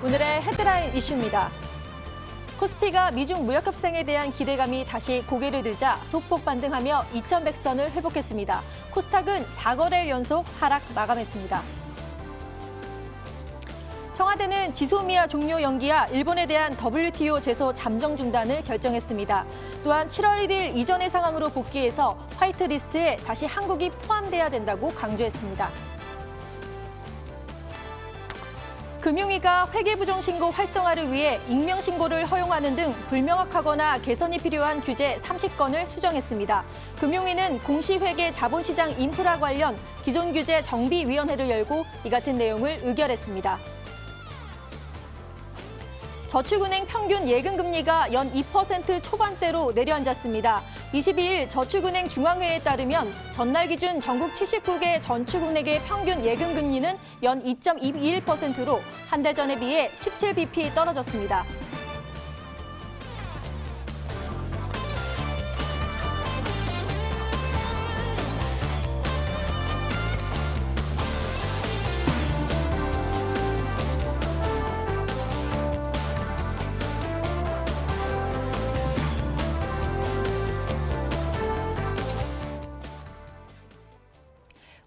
오늘의 헤드라인 이슈입니다. 코스피가 미중 무역 협상에 대한 기대감이 다시 고개를 들자 소폭 반등하며 2100선을 회복했습니다. 코스닥은 4거래일 연속 하락 마감했습니다. 청와대는 지소미아 종료 연기와 일본에 대한 WTO 제소 잠정 중단을 결정했습니다. 또한 7월 1일 이전의 상황으로 복귀해서 화이트리스트에 다시 한국이 포함돼야 된다고 강조했습니다. 금융위가 회계부정 신고 활성화를 위해 익명 신고를 허용하는 등 불명확하거나 개선이 필요한 규제 30건을 수정했습니다. 금융위는 공시회계 자본시장 인프라 관련 기존 규제 정비위원회를 열고 이 같은 내용을 의결했습니다. 저축은행 평균 예금금리가 연 2% 초반대로 내려앉았습니다. 22일 저축은행 중앙회에 따르면 전날 기준 전국 79개 저축은행의 평균 예금금리는 연 2.21%로 한 달 전에 비해 17bp 떨어졌습니다.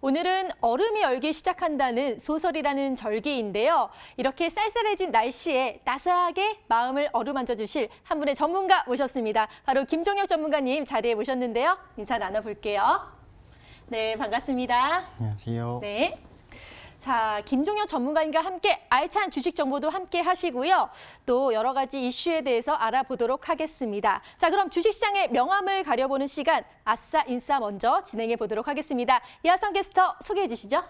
오늘은 얼음이 얼기 시작한다는 소설이라는 절기인데요. 이렇게 쌀쌀해진 날씨에 따스하게 마음을 어루만져 주실 한 분의 전문가 모셨습니다. 바로 김종혁 전문가님 자리에 모셨는데요. 인사 나눠볼게요. 네, 반갑습니다. 안녕하세요. 네. 자, 김종혁 전문가님과 함께 알찬 주식 정보도 함께 하시고요. 또 여러 가지 이슈에 대해서 알아보도록 하겠습니다. 자, 그럼 주식시장의 명암을 가려보는 시간 아싸 인싸 먼저 진행해 보도록 하겠습니다. 이하성 캐스터 소개해 주시죠.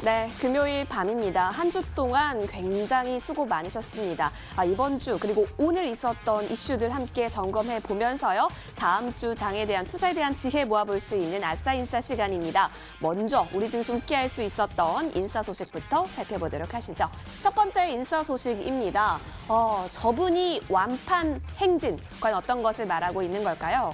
네, 금요일 밤입니다. 한 주 동안 굉장히 수고 많으셨습니다. 이번 주 그리고 오늘 있었던 이슈들 함께 점검해 보면서요. 다음 주 장에 대한 투자에 대한 지혜 모아볼 수 있는 아싸 인싸 시간입니다. 먼저 우리 증시 웃게 할 수 있었던 인싸 소식부터 살펴보도록 하시죠. 첫 번째 인싸 소식입니다. 저분이 완판 행진, 과연 어떤 것을 말하고 있는 걸까요?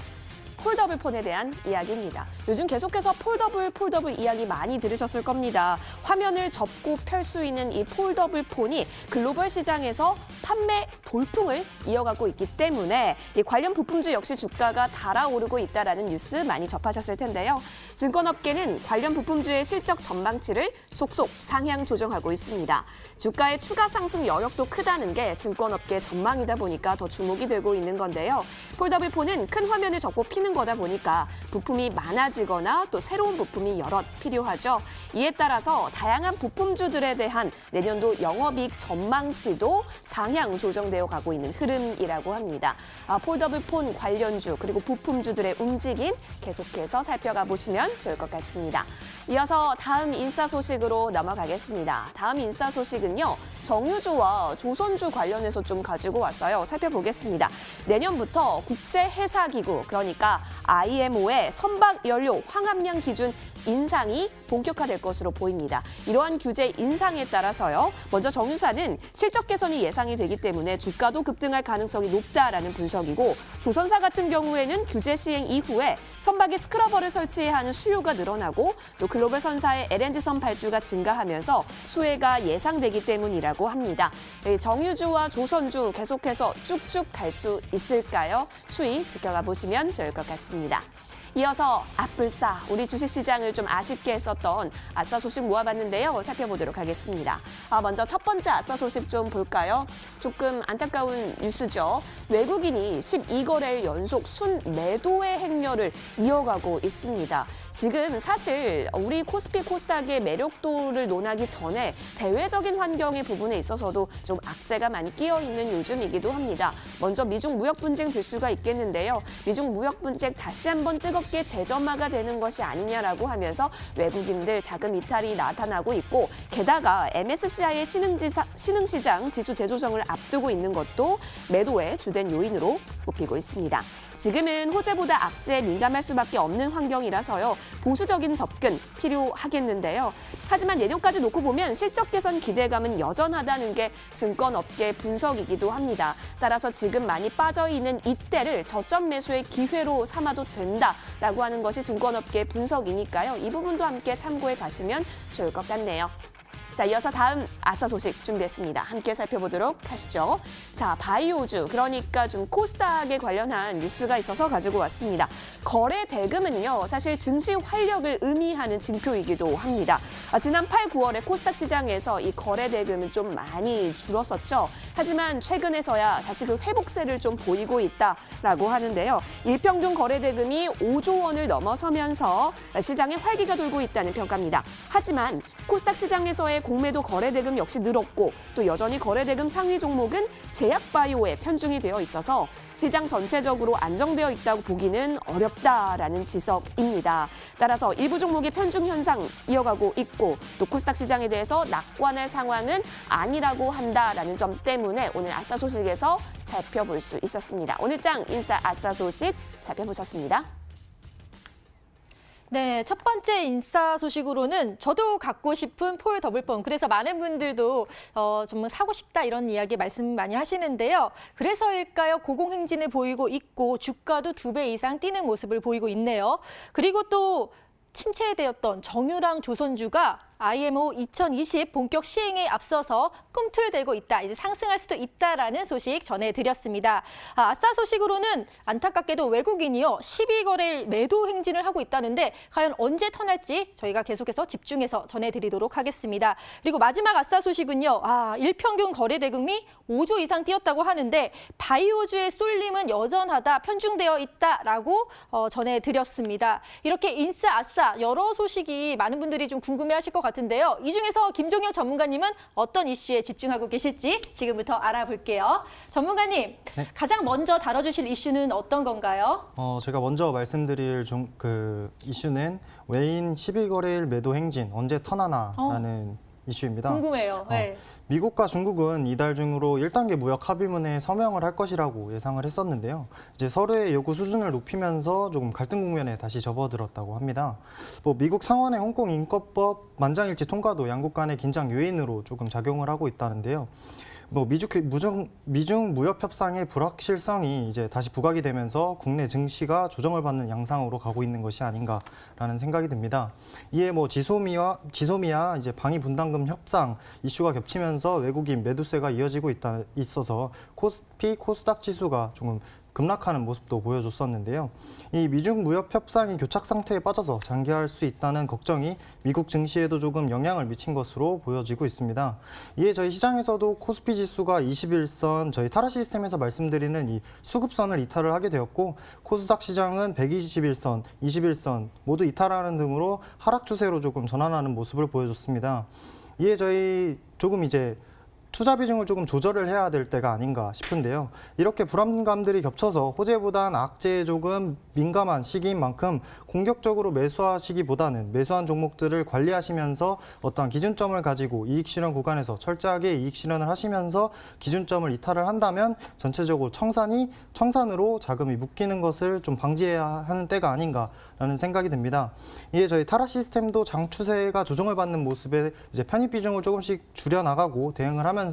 폴더블 폰에 대한 이야기입니다. 요즘 계속해서 폴더블 이야기 많이 들으셨을 겁니다. 화면을 접고 펼 수 있는 이 폴더블 폰이 글로벌 시장에서 판매 돌풍을 이어가고 있기 때문에 이 관련 부품주 역시 주가가 달아오르고 있다는 뉴스 많이 접하셨을 텐데요. 증권업계는 관련 부품주의 실적 전망치를 속속 상향 조정하고 있습니다. 주가의 추가 상승 여력도 크다는 게 증권업계 전망이다 보니까 더 주목이 되고 있는 건데요. 폴더블 폰은 큰 화면을 접고 피는 거다 보니까 부품이 많아지거나 또 새로운 부품이 여럿 필요하죠. 이에 따라서 다양한 부품주들에 대한 내년도 영업이익 전망치도 상향 조정되어 가고 있는 흐름이라고 합니다. 폴더블 폰 관련주 그리고 부품주들의 움직임 계속해서 살펴가 보시면 좋을 것 같습니다. 이어서 다음 인싸 소식으로 넘어가겠습니다. 다음 인싸 소식은요. 정유주와 조선주 관련해서 좀 가지고 왔어요. 살펴보겠습니다. 내년부터 국제해사기구 그러니까 IMO의 선박연료 황합량 기준 인상이 본격화될 것으로 보입니다. 이러한 규제 인상에 따라서요. 먼저 정유사는 실적 개선이 예상이 되기 때문에 주가도 급등할 가능성이 높다라는 분석이고 조선사 같은 경우에는 규제 시행 이후에 선박에 스크러버를 설치해야 하는 수요가 늘어나고 또 글로벌 선사의 LNG선 발주가 증가하면서 수혜가 예상되기 때문이라고 합니다. 정유주와 조선주 계속해서 쭉쭉 갈 수 있을까요? 추이 지켜가 보시면 좋을 것 같습니다. 이어서 아뿔싸, 우리 주식시장을 좀 아쉽게 했었던 아싸 소식 모아봤는데요. 살펴보도록 하겠습니다. 먼저 첫 번째 아싸 소식 좀 볼까요? 조금 안타까운 뉴스죠. 외국인이 12거래일 연속 순매도의 행렬을 이어가고 있습니다. 지금 사실 우리 코스피 코스닥의 매력도를 논하기 전에 대외적인 환경의 부분에 있어서도 좀 악재가 많이 끼어 있는 요즘이기도 합니다. 먼저 미중 무역 분쟁 될 수가 있겠는데요. 미중 무역 분쟁 다시 한번 뜨겁게 재점화가 되는 것이 아니냐라고 하면서 외국인들 자금 이탈이 나타나고 있고 게다가 MSCI의 신흥시장 지수 재조정을 앞두고 있는 것도 매도의 주된 요인으로 꼽히고 있습니다. 지금은 호재보다 악재에 민감할 수밖에 없는 환경이라서요. 보수적인 접근 필요하겠는데요. 하지만 내년까지 놓고 보면 실적 개선 기대감은 여전하다는 게 증권업계 분석이기도 합니다. 따라서 지금 많이 빠져있는 이때를 저점 매수의 기회로 삼아도 된다라고 하는 것이 증권업계 분석이니까요. 이 부분도 함께 참고해 가시면 좋을 것 같네요. 자, 이어서 다음 아싸 소식 준비했습니다. 함께 살펴보도록 하시죠. 자, 바이오주, 그러니까 좀 코스닥에 관련한 뉴스가 있어서 가지고 왔습니다. 거래 대금은요, 사실 증시 활력을 의미하는 징표이기도 합니다. 지난 8, 9월에 코스닥 시장에서 이 거래 대금은 좀 많이 줄었었죠. 하지만 최근에서야 다시 그 회복세를 좀 보이고 있다라고 하는데요. 일평균 거래 대금이 5조 원을 넘어서면서 시장에 활기가 돌고 있다는 평가입니다. 하지만 코스닥 시장에서의 공매도 거래 대금 역시 늘었고 또 여전히 거래 대금 상위 종목은 제약바이오에 편중이 되어 있어서 시장 전체적으로 안정되어 있다고 보기는 어렵다라는 지적입니다. 따라서 일부 종목의 편중 현상 이어가고 있고 또 코스닥 시장에 대해서 낙관할 상황은 아니라고 한다라는 점 때문에 오늘 아싸 소식에서 살펴볼 수 있었습니다. 오늘 장 인싸 아싸 소식 살펴보셨습니다. 네, 첫 번째 인싸 소식으로는 저도 갖고 싶은 폴 더블폰. 그래서 많은 분들도 정말 사고 싶다 이런 이야기 말씀 많이 하시는데요. 그래서일까요? 고공행진을 보이고 있고 주가도 2배 이상 뛰는 모습을 보이고 있네요. 그리고 또 침체되었던 정유랑 조선주가 IMO 2020 본격 시행에 앞서서 꿈틀대고 있다. 이제 상승할 수도 있다라는 소식 전해드렸습니다. 아싸 소식으로는 안타깝게도 외국인이요. 12거래일 매도 행진을 하고 있다는데 과연 언제 턴할지 저희가 계속해서 집중해서 전해드리도록 하겠습니다. 그리고 마지막 아싸 소식은요. 일평균 거래 대금이 5조 이상 뛰었다고 하는데 바이오주의 쏠림은 여전하다, 편중되어 있다라고 전해드렸습니다. 이렇게 인싸, 아싸 여러 소식이 많은 분들이 좀 궁금해하실 것 같은데요. 이 중에서 김종혁 전문가님은 어떤 이슈에 집중하고 계실지 지금부터 알아볼게요. 전문가님, 네. 가장 먼저 다뤄주실 이슈는 어떤 건가요? 제가 먼저 말씀드릴 이슈는 외인 12거래일 매도 행진 언제 턴하나라는 이슈입니다. 궁금해요. 네. 미국과 중국은 이달 중으로 1단계 무역 합의문에 서명을 할 것이라고 예상을 했었는데요. 이제 서로의 요구 수준을 높이면서 조금 갈등 국면에 다시 접어들었다고 합니다. 미국 상원의 홍콩 인권법 만장일치 통과도 양국 간의 긴장 요인으로 조금 작용을 하고 있다는데요. 미중 무역 협상의 불확실성이 이제 다시 부각이 되면서 국내 증시가 조정을 받는 양상으로 가고 있는 것이 아닌가라는 생각이 듭니다. 이에 지소미아 이제 방위 분담금 협상 이슈가 겹치면서 외국인 매도세가 이어지고 있어서 코스피, 코스닥 지수가 조금 급락하는 모습도 보여줬었는데요. 이 미중 무역 협상이 교착 상태에 빠져서 장기화할 수 있다는 걱정이 미국 증시에도 조금 영향을 미친 것으로 보여지고 있습니다. 이에 저희 시장에서도 코스피 지수가 21선, 저희 타라 시스템에서 말씀드리는 이 수급선을 이탈을 하게 되었고 코스닥 시장은 121선, 21선 모두 이탈하는 등으로 하락 추세로 조금 전환하는 모습을 보여줬습니다. 이에 저희 조금 이제 투자 비중을 조금 조절을 해야 될 때가 아닌가 싶은데요. 이렇게 불안감들이 겹쳐서 호재보단 악재에 조금 민감한 시기인 만큼 공격적으로 매수하시기보다는 매수한 종목들을 관리하시면서 어떠한 기준점을 가지고 이익 실현 구간에서 철저하게 이익 실현을 하시면서 기준점을 이탈을 한다면 전체적으로 청산으로 자금이 묶이는 것을 좀 방지해야 하는 때가 아닌가라는 생각이 듭니다. 이에 저희 타라 시스템도 장 추세가 조정을 받는 모습에 이제 편입 비중을 조금씩 줄여나가고 대응을 하면서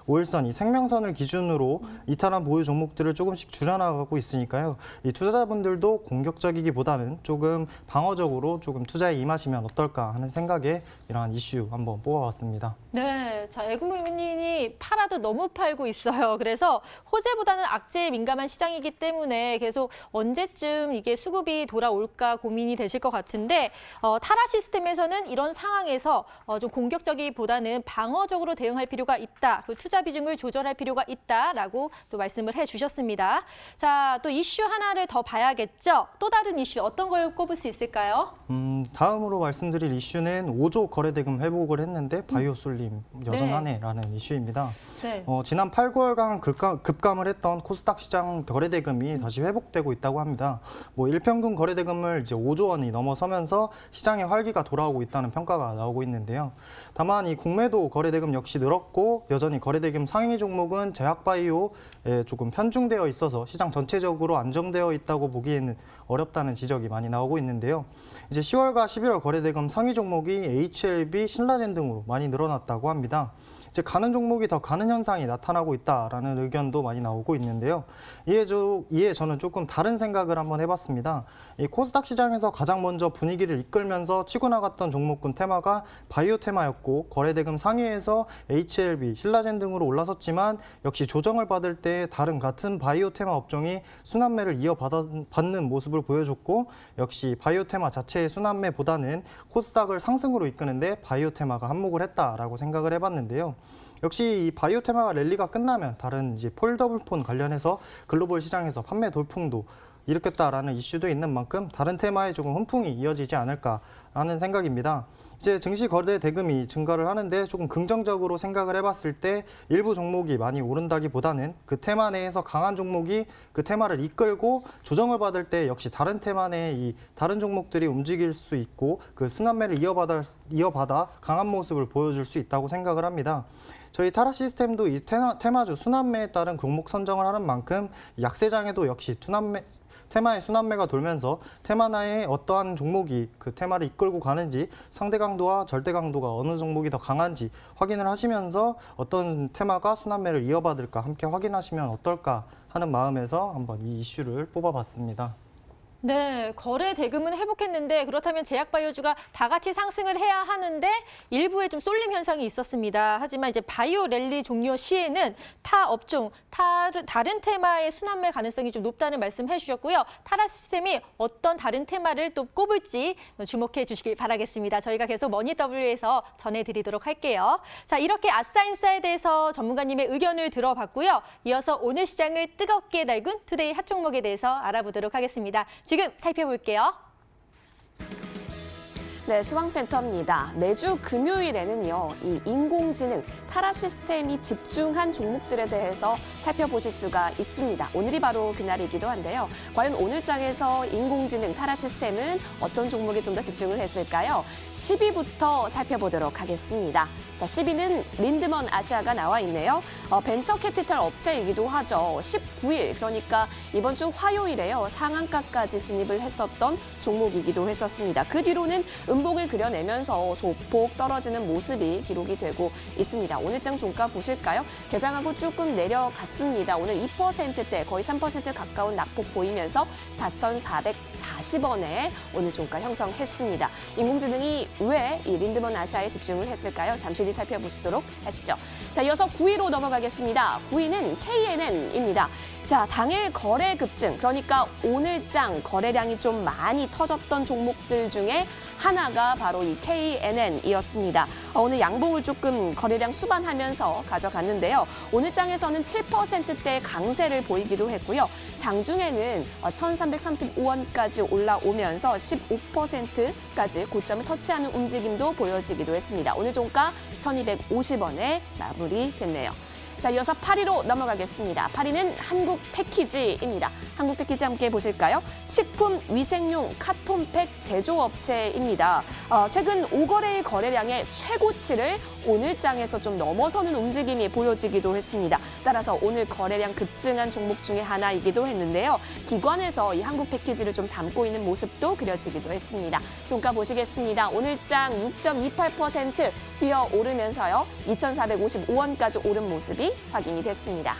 5일선, 이 생명선을 기준으로 이탈한 보유 종목들을 조금씩 줄여나가고 있으니까요. 이 투자자분들도 공격적이기보다는 조금 방어적으로 조금 투자에 임하시면 어떨까 하는 생각에 이러한 이슈 한번 뽑아봤습니다. 네, 자, 외국인이 팔아도 너무 팔고 있어요. 그래서 호재보다는 악재에 민감한 시장이기 때문에 계속 언제쯤 이게 수급이 돌아올까 고민이 되실 것 같은데 타라 시스템에서는 이런 상황에서 좀 공격적이보다는 방어적으로 대응할 필요가 있다. 그 투자 비중을 조절할 필요가 있다라고 또 말씀을 해주셨습니다. 자, 또 이슈 하나를 더 봐야겠죠. 또 다른 이슈 어떤 걸 꼽을 수 있을까요? 다음으로 말씀드릴 이슈는 5조 거래대금 회복을 했는데 바이오 쏠림 여전하네라는 이슈입니다. 네. 지난 8, 9월간 급감을 했던 코스닥 시장 거래대금이 다시 회복되고 있다고 합니다. 일평균 거래대금을 이제 5조 원이 넘어서면서 시장의 활기가 돌아오고 있다는 평가가 나오고 있는데요. 다만 이 공매도 거래대금 역시 늘었고 여전히 거래대금 상위 종목은 제약바이오에 조금 편중되어 있어서 시장 전체적으로 안정되어 있다고 보기에는 어렵다는 지적이 많이 나오고 있는데요. 이제 10월과 11월 거래대금 상위 종목이 HLB, 신라젠 등으로 많이 늘어났다고 합니다. 이제 가는 종목이 더 가는 현상이 나타나고 있다라는 의견도 많이 나오고 있는데요. 이에 저는 조금 다른 생각을 한번 해봤습니다. 이 코스닥 시장에서 가장 먼저 분위기를 이끌면서 치고 나갔던 종목군 테마가 바이오 테마였고 거래대금 상위에서 HLB, 신라젠 등으로 올라섰지만 역시 조정을 받을 때 다른 같은 바이오 테마 업종이 순환매를 이어받는 모습을 보여줬고 역시 바이오 테마 자체의 순환매보다는 코스닥을 상승으로 이끄는데 바이오 테마가 한몫을 했다라고 생각을 해봤는데요. 역시 이 바이오 테마가 랠리가 끝나면 다른 이제 폴더블폰 관련해서 글로벌 시장에서 판매 돌풍도 일으켰다라는 이슈도 있는 만큼 다른 테마에 조금 훈풍이 이어지지 않을까라는 생각입니다. 이제 증시 거래 대금이 증가를 하는데 조금 긍정적으로 생각을 해봤을 때 일부 종목이 많이 오른다기보다는 그 테마 내에서 강한 종목이 그 테마를 이끌고 조정을 받을 때 역시 다른 테마 내에 이 다른 종목들이 움직일 수 있고 그 순환매를 이어받아 강한 모습을 보여줄 수 있다고 생각을 합니다. 저희 타라 시스템도 이 테마주 순환매에 따른 종목 선정을 하는 만큼 약세장에도 역시 테마의 순환매가 돌면서 테마 내에 어떠한 종목이 그 테마를 이끌고 가는지 상대 강도와 절대 강도가 어느 종목이 더 강한지 확인을 하시면서 어떤 테마가 순환매를 이어받을까 함께 확인하시면 어떨까 하는 마음에서 한번 이 이슈를 뽑아봤습니다. 네, 거래 대금은 회복했는데 그렇다면 제약바이오주가 다 같이 상승을 해야 하는데 일부에 좀 쏠림 현상이 있었습니다. 하지만 이제 바이오 랠리 종료 시에는 타 업종, 다른 테마의 순환매 가능성이 좀 높다는 말씀 해주셨고요. 타라 시스템이 어떤 다른 테마를 또 꼽을지 주목해 주시길 바라겠습니다. 저희가 계속 머니W에서 전해드리도록 할게요. 자, 이렇게 아싸인싸에 대해서 전문가님의 의견을 들어봤고요. 이어서 오늘 시장을 뜨겁게 달군 투데이 핫 종목에 대해서 알아보도록 하겠습니다. 지금 살펴볼게요. 네, 시황센터입니다. 매주 금요일에는요, 이 인공지능, 타라 시스템이 집중한 종목들에 대해서 살펴보실 수가 있습니다. 오늘이 바로 그날이기도 한데요. 과연 오늘장에서 인공지능, 타라 시스템은 어떤 종목에 좀 더 집중을 했을까요? 10위부터 살펴보도록 하겠습니다. 자, 10위는 린드먼 아시아가 나와 있네요. 벤처 캐피탈 업체이기도 하죠. 19일, 그러니까 이번 주 화요일에요. 상한가까지 진입을 했었던 종목이기도 했었습니다. 그 뒤로는 음봉을 그려내면서 소폭 떨어지는 모습이 기록이 되고 있습니다. 오늘장 종가 보실까요? 개장하고 조금 내려갔습니다. 오늘 2%대 거의 3% 가까운 낙폭 보이면서 4,440원에 오늘 종가 형성했습니다. 인공지능이 왜 이 린드먼 아시아에 집중을 했을까요? 잠시 뒤 살펴보시도록 하시죠. 자, 이어서 9위로 넘어가겠습니다. 9위는 KNN입니다. 자, 당일 거래 급증, 그러니까 오늘장 거래량이 좀 많이 터졌던 종목들 중에 하나가 바로 이 KNN이었습니다. 오늘 양봉을 조금 거래량 수반하면서 가져갔는데요. 오늘장에서는 7%대 강세를 보이기도 했고요. 장중에는 1,335원까지 올라오면서 15%까지 고점을 터치하는 움직임도 보여지기도 했습니다. 오늘 종가 1,250원에 마무리됐네요. 자, 이어서 8위로 넘어가겠습니다. 8위는 한국 패키지입니다. 한국 패키지 함께 보실까요? 식품 위생용 카톤팩 제조업체입니다. 최근 5거래일 거래량의 최고치를 오늘장에서 좀 넘어서는 움직임이 보여지기도 했습니다. 따라서 오늘 거래량 급증한 종목 중에 하나이기도 했는데요. 기관에서 이 한국 패키지를 좀 담고 있는 모습도 그려지기도 했습니다. 종가 보시겠습니다. 오늘장 6.28% 뛰어 오르면서요. 2,455원까지 오른 모습이 확인이 됐습니다.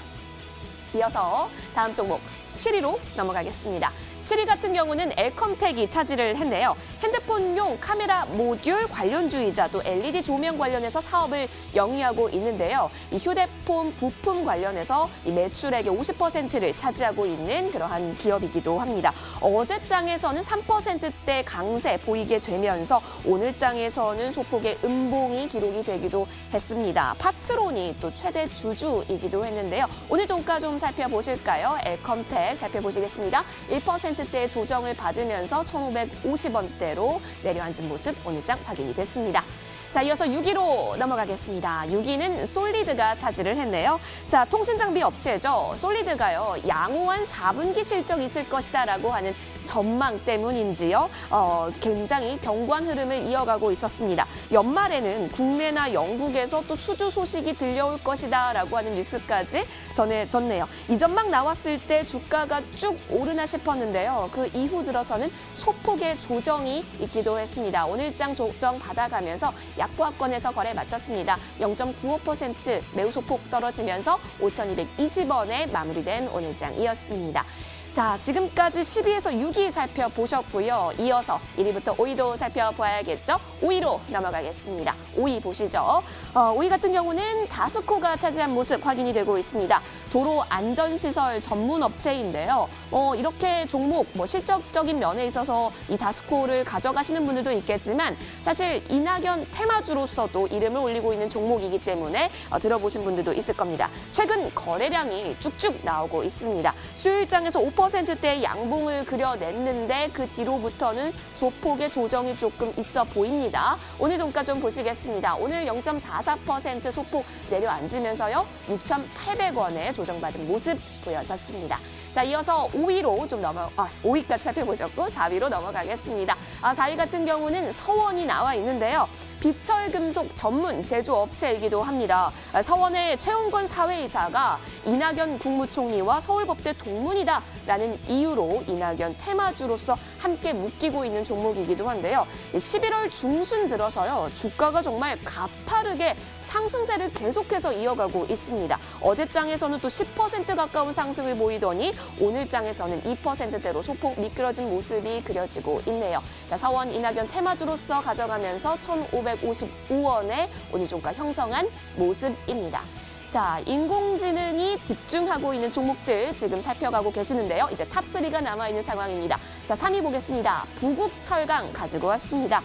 이어서 다음 종목 7위로 넘어가겠습니다. 7위 같은 경우는 엘컴텍이 차지를 했네요. 핸드폰용 카메라 모듈 관련주이자 또 LED 조명 관련해서 사업을 영위하고 있는데요. 이 휴대폰 부품 관련해서 이 매출액의 50%를 차지하고 있는 그러한 기업이기도 합니다. 어제장에서는 3%대 강세 보이게 되면서 오늘장에서는 소폭의 음봉이 기록이 되기도 했습니다. 파트론이 또 최대 주주이기도 했는데요. 오늘 종가 좀 살펴보실까요? 엘컴텍 살펴보시겠습니다. 1%대 조정을 받으면서 1,550원대로 내려앉은 모습 오늘장 확인이 됐습니다. 자, 이어서 6위로 넘어가겠습니다. 6위는 솔리드가 차지를 했네요. 자, 통신장비 업체죠. 솔리드가요, 양호한 4분기 실적이 있을 것이다라고 하는 전망 때문인지요. 굉장히 견고한 흐름을 이어가고 있었습니다. 연말에는 국내나 영국에서 또 수주 소식이 들려올 것이다라고 하는 뉴스까지 전해졌네요. 이 전망 나왔을 때 주가가 쭉 오르나 싶었는데요. 그 이후 들어서는 소폭의 조정이 있기도 했습니다. 오늘장 조정 받아가면서 약보합권에서 거래 마쳤습니다. 0.95% 매우 소폭 떨어지면서 5,220원에 마무리된 오늘장이었습니다. 자, 지금까지 10위에서 6위 살펴보셨고요. 이어서 1위부터 5위도 살펴봐야겠죠? 5위로 넘어가겠습니다. 5위 보시죠. 5위 같은 경우는 다스코가 차지한 모습 확인이 되고 있습니다. 도로 안전시설 전문 업체인데요. 이렇게 종목, 실적적인 면에 있어서 이 다스코를 가져가시는 분들도 있겠지만 사실 이낙연 테마주로서도 이름을 올리고 있는 종목이기 때문에 들어보신 분들도 있을 겁니다. 최근 거래량이 쭉쭉 나오고 있습니다. 수요일장에서 5%대의 양봉을 그려냈는데 그 뒤로부터는 소폭의 조정이 조금 있어 보입니다. 오늘 종가 좀 보시겠습니다. 오늘 0.44% 소폭 내려앉으면서요. 6,800원에 조정받은 모습 보여졌습니다. 자, 이어서 5위로 5위까지 살펴보셨고 4위로 넘어가겠습니다. 4위 같은 경우는 서원이 나와 있는데요. 비철금속 전문 제조업체이기도 합니다. 서원의 최홍건 사회이사가 이낙연 국무총리와 서울법대 동문이다라는 이유로 이낙연 테마주로서 함께 묶이고 있는 종목이기도 한데요. 11월 중순 들어서요. 주가가 정말 가파르게 상승세를 계속해서 이어가고 있습니다. 어제 장에서는 또 10% 가까운 상승을 보이더니 오늘 장에서는 2%대로 소폭 미끄러진 모습이 그려지고 있네요. 자, 서원 이낙연 테마주로서 가져가면서 1,555원에 오늘 종가 형성한 모습입니다. 자, 인공지능이 집중하고 있는 종목들 지금 살펴가고 계시는데요. 이제 탑3가 남아있는 상황입니다. 자, 3위 보겠습니다. 부국철강 가지고 왔습니다.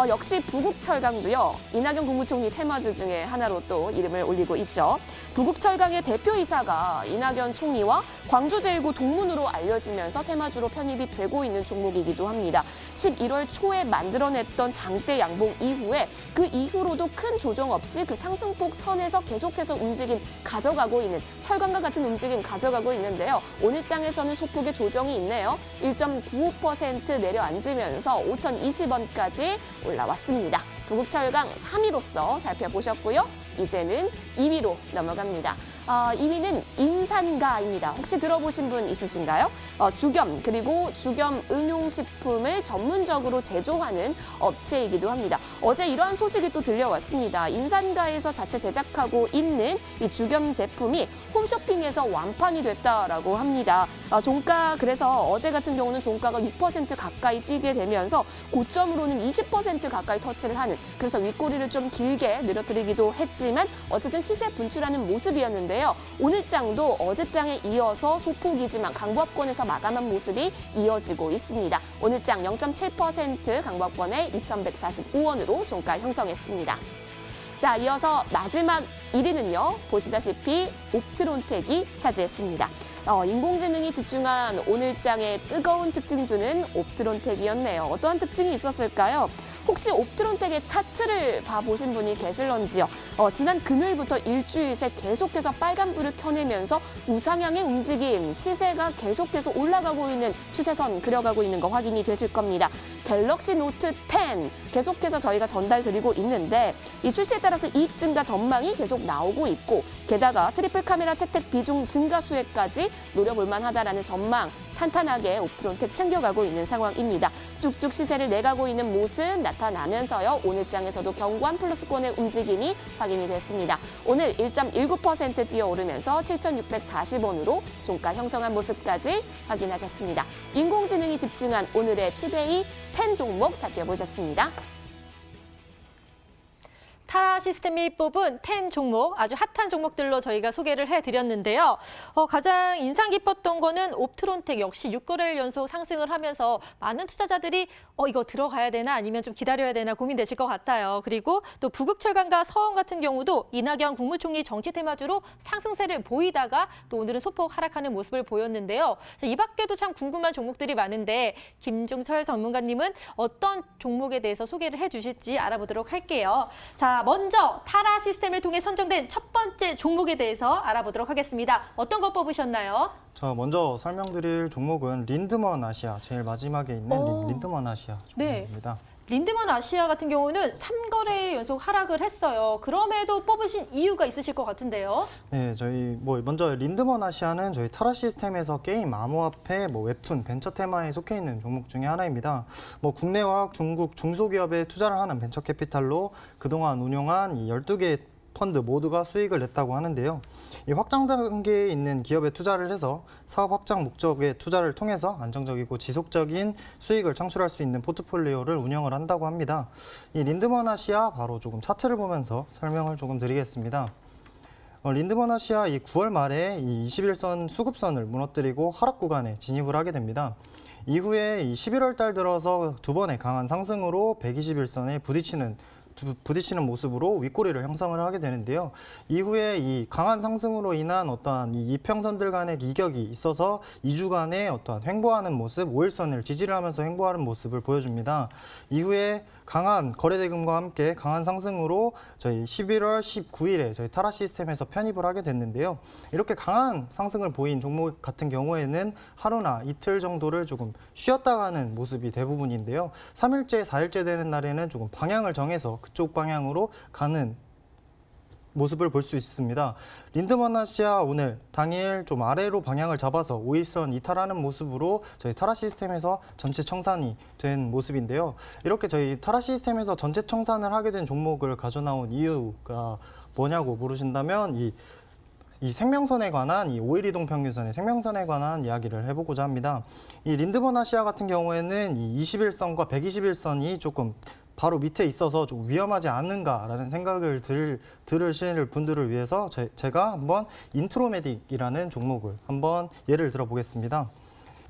역시 부국철강도요. 이낙연 국무총리 테마주 중에 하나로 또 이름을 올리고 있죠. 부국철강의 대표이사가 이낙연 총리와 광주제일구 동문으로 알려지면서 테마주로 편입이 되고 있는 종목이기도 합니다. 11월 초에 만들어냈던 장대 양봉 이후에 그 이후로도 큰 조정 없이 그 상승폭 선에서 계속해서 움직임 가져가고 있는 철강과 같은 움직임 가져가고 있는데요. 오늘 장에서는 소폭의 조정이 있네요. 1.95% 내려앉으면서 5,020원까지 올라왔습니다. 부국철강 3위로서 살펴보셨고요. 이제는 2위로 넘어갑니다. 2위는 인산가입니다. 혹시 들어보신 분 있으신가요? 죽염 그리고 죽염 응용식품을 전문적으로 제조하는 업체이기도 합니다. 어제 이러한 소식이 또 들려왔습니다. 인산가에서 자체 제작하고 있는 이 죽염 제품이 홈쇼핑에서 완판이 됐다라고 합니다. 종가 그래서 어제 같은 경우는 종가가 6% 가까이 뛰게 되면서 고점으로는 20% 가까이 터치를 하는 그래서 윗꼬리를 좀 길게 늘어뜨리기도 했지만 어쨌든 시세 분출하는 모습이었는데요. 오늘 장도 어제 장에 이어서 소폭이지만 강보합권에서 마감한 모습이 이어지고 있습니다. 오늘 장 0.7% 강보합권에 2,145원으로 종가 형성했습니다. 자, 이어서 마지막 1위는요. 보시다시피 옵트론텍이 차지했습니다. 인공지능이 집중한 오늘장의 뜨거운 특징주는 옵트론텍이었네요. 어떠한 특징이 있었을까요? 혹시 옵트론텍의 차트를 봐보신 분이 계실런지요? 지난 금요일부터 일주일 새 계속해서 빨간불을 켜내면서 우상향의 움직임, 시세가 계속해서 올라가고 있는 추세선 그려가고 있는 거 확인이 되실 겁니다. 갤럭시 노트 10 계속해서 저희가 전달드리고 있는데 이 출시에 따라서 이익 증가 전망이 계속 나오고 있고 게다가 트리플 카메라 채택 비중 증가 수혜까지 노려볼 만하다라는 전망 탄탄하게 옵트론텍 챙겨가고 있는 상황입니다. 쭉쭉 시세를 내가고 있는 모습 나타나면서요. 오늘 장에서도 견고한 플러스권의 움직임이 확인이 됐습니다. 오늘 1.19% 뛰어오르면서 7,640원으로 종가 형성한 모습까지 확인하셨습니다. 인공지능이 집중한 오늘의 투데이 10 종목 살펴보셨습니다. 타라 시스템이 뽑은 10 종목, 아주 핫한 종목들로 저희가 소개를 해드렸는데요. 가장 인상 깊었던 거는 옵트론텍 역시 6거래일 연속 상승을 하면서 많은 투자자들이 이거 들어가야 되나 아니면 좀 기다려야 되나 고민되실 것 같아요. 그리고 또 부국철강과 서원 같은 경우도 이낙연 국무총리 정치 테마주로 상승세를 보이다가 또 오늘은 소폭 하락하는 모습을 보였는데요. 이 밖에도 참 궁금한 종목들이 많은데 김종철 전문가님은 어떤 종목에 대해서 소개를 해주실지 알아보도록 할게요. 자, 먼저 타라 시스템을 통해 선정된 첫 번째 종목에 대해서 알아보도록 하겠습니다. 어떤 거 뽑으셨나요? 자, 먼저 설명드릴 종목은 린드먼 아시아, 제일 마지막에 있는 린드먼 아시아 종목입니다. 네. 린드먼 아시아 같은 경우는 3거래 연속 하락을 했어요. 그럼에도 뽑으신 이유가 있으실 것 같은데요. 네, 저희 먼저 린드먼 아시아는 저희 타라 시스템에서 게임, 암호화폐, 웹툰, 벤처 테마에 속해 있는 종목 중에 하나입니다. 국내와 중국 중소기업에 투자를 하는 벤처 캐피탈로 그동안 운용한 이 12개 펀드 모두가 수익을 냈다고 하는데요. 이 확장 단계에 있는 기업에 투자를 해서 사업 확장 목적의 투자를 통해서 안정적이고 지속적인 수익을 창출할 수 있는 포트폴리오를 운영을 한다고 합니다. 이 린드먼 아시아 바로 조금 차트를 보면서 설명을 조금 드리겠습니다. 린드먼 아시아 이 9월 말에 이 21선 수급선을 무너뜨리고 하락 구간에 진입을 하게 됩니다. 이후에 이 11월 달 들어서 두 번의 강한 상승으로 121선에 부딪히는 모습으로 윗꼬리를 형성을 하게 되는데요. 이후에 이 강한 상승으로 인한 어떠한 이 이평선들 간의 이격이 있어서 2주간의 어떠한 횡보하는 모습, 5일선을 지지를 하면서 횡보하는 모습을 보여줍니다. 이후에 강한 거래대금과 함께 강한 상승으로 저희 11월 19일에 저희 타라 시스템에서 편입을 하게 됐는데요. 이렇게 강한 상승을 보인 종목 같은 경우에는 하루나 이틀 정도를 조금 쉬었다 가는 모습이 대부분인데요. 3일째, 4일째 되는 날에는 조금 방향을 정해서 그쪽 방향으로 가는 모습을 볼 수 있습니다. 린드먼 아시아 오늘 당일 좀 아래로 방향을 잡아서 5일선 이탈하는 모습으로 저희 타라 시스템에서 전체 청산이 된 모습인데요. 이렇게 저희 타라 시스템에서 전체 청산을 하게 된 종목을 가져나온 이유가 뭐냐고 물으신다면 이 생명선에 관한 이 5일 이동 평균선의 생명선에 관한 이야기를 해보고자 합니다. 이 린드먼 아시아 같은 경우에는 이 21선과 121선이 조금 바로 밑에 있어서 좀 위험하지 않은가라는 생각을 들으실 분들을 위해서 제가 한번 인트로메딕이라는 종목을 한번 예를 들어 보겠습니다.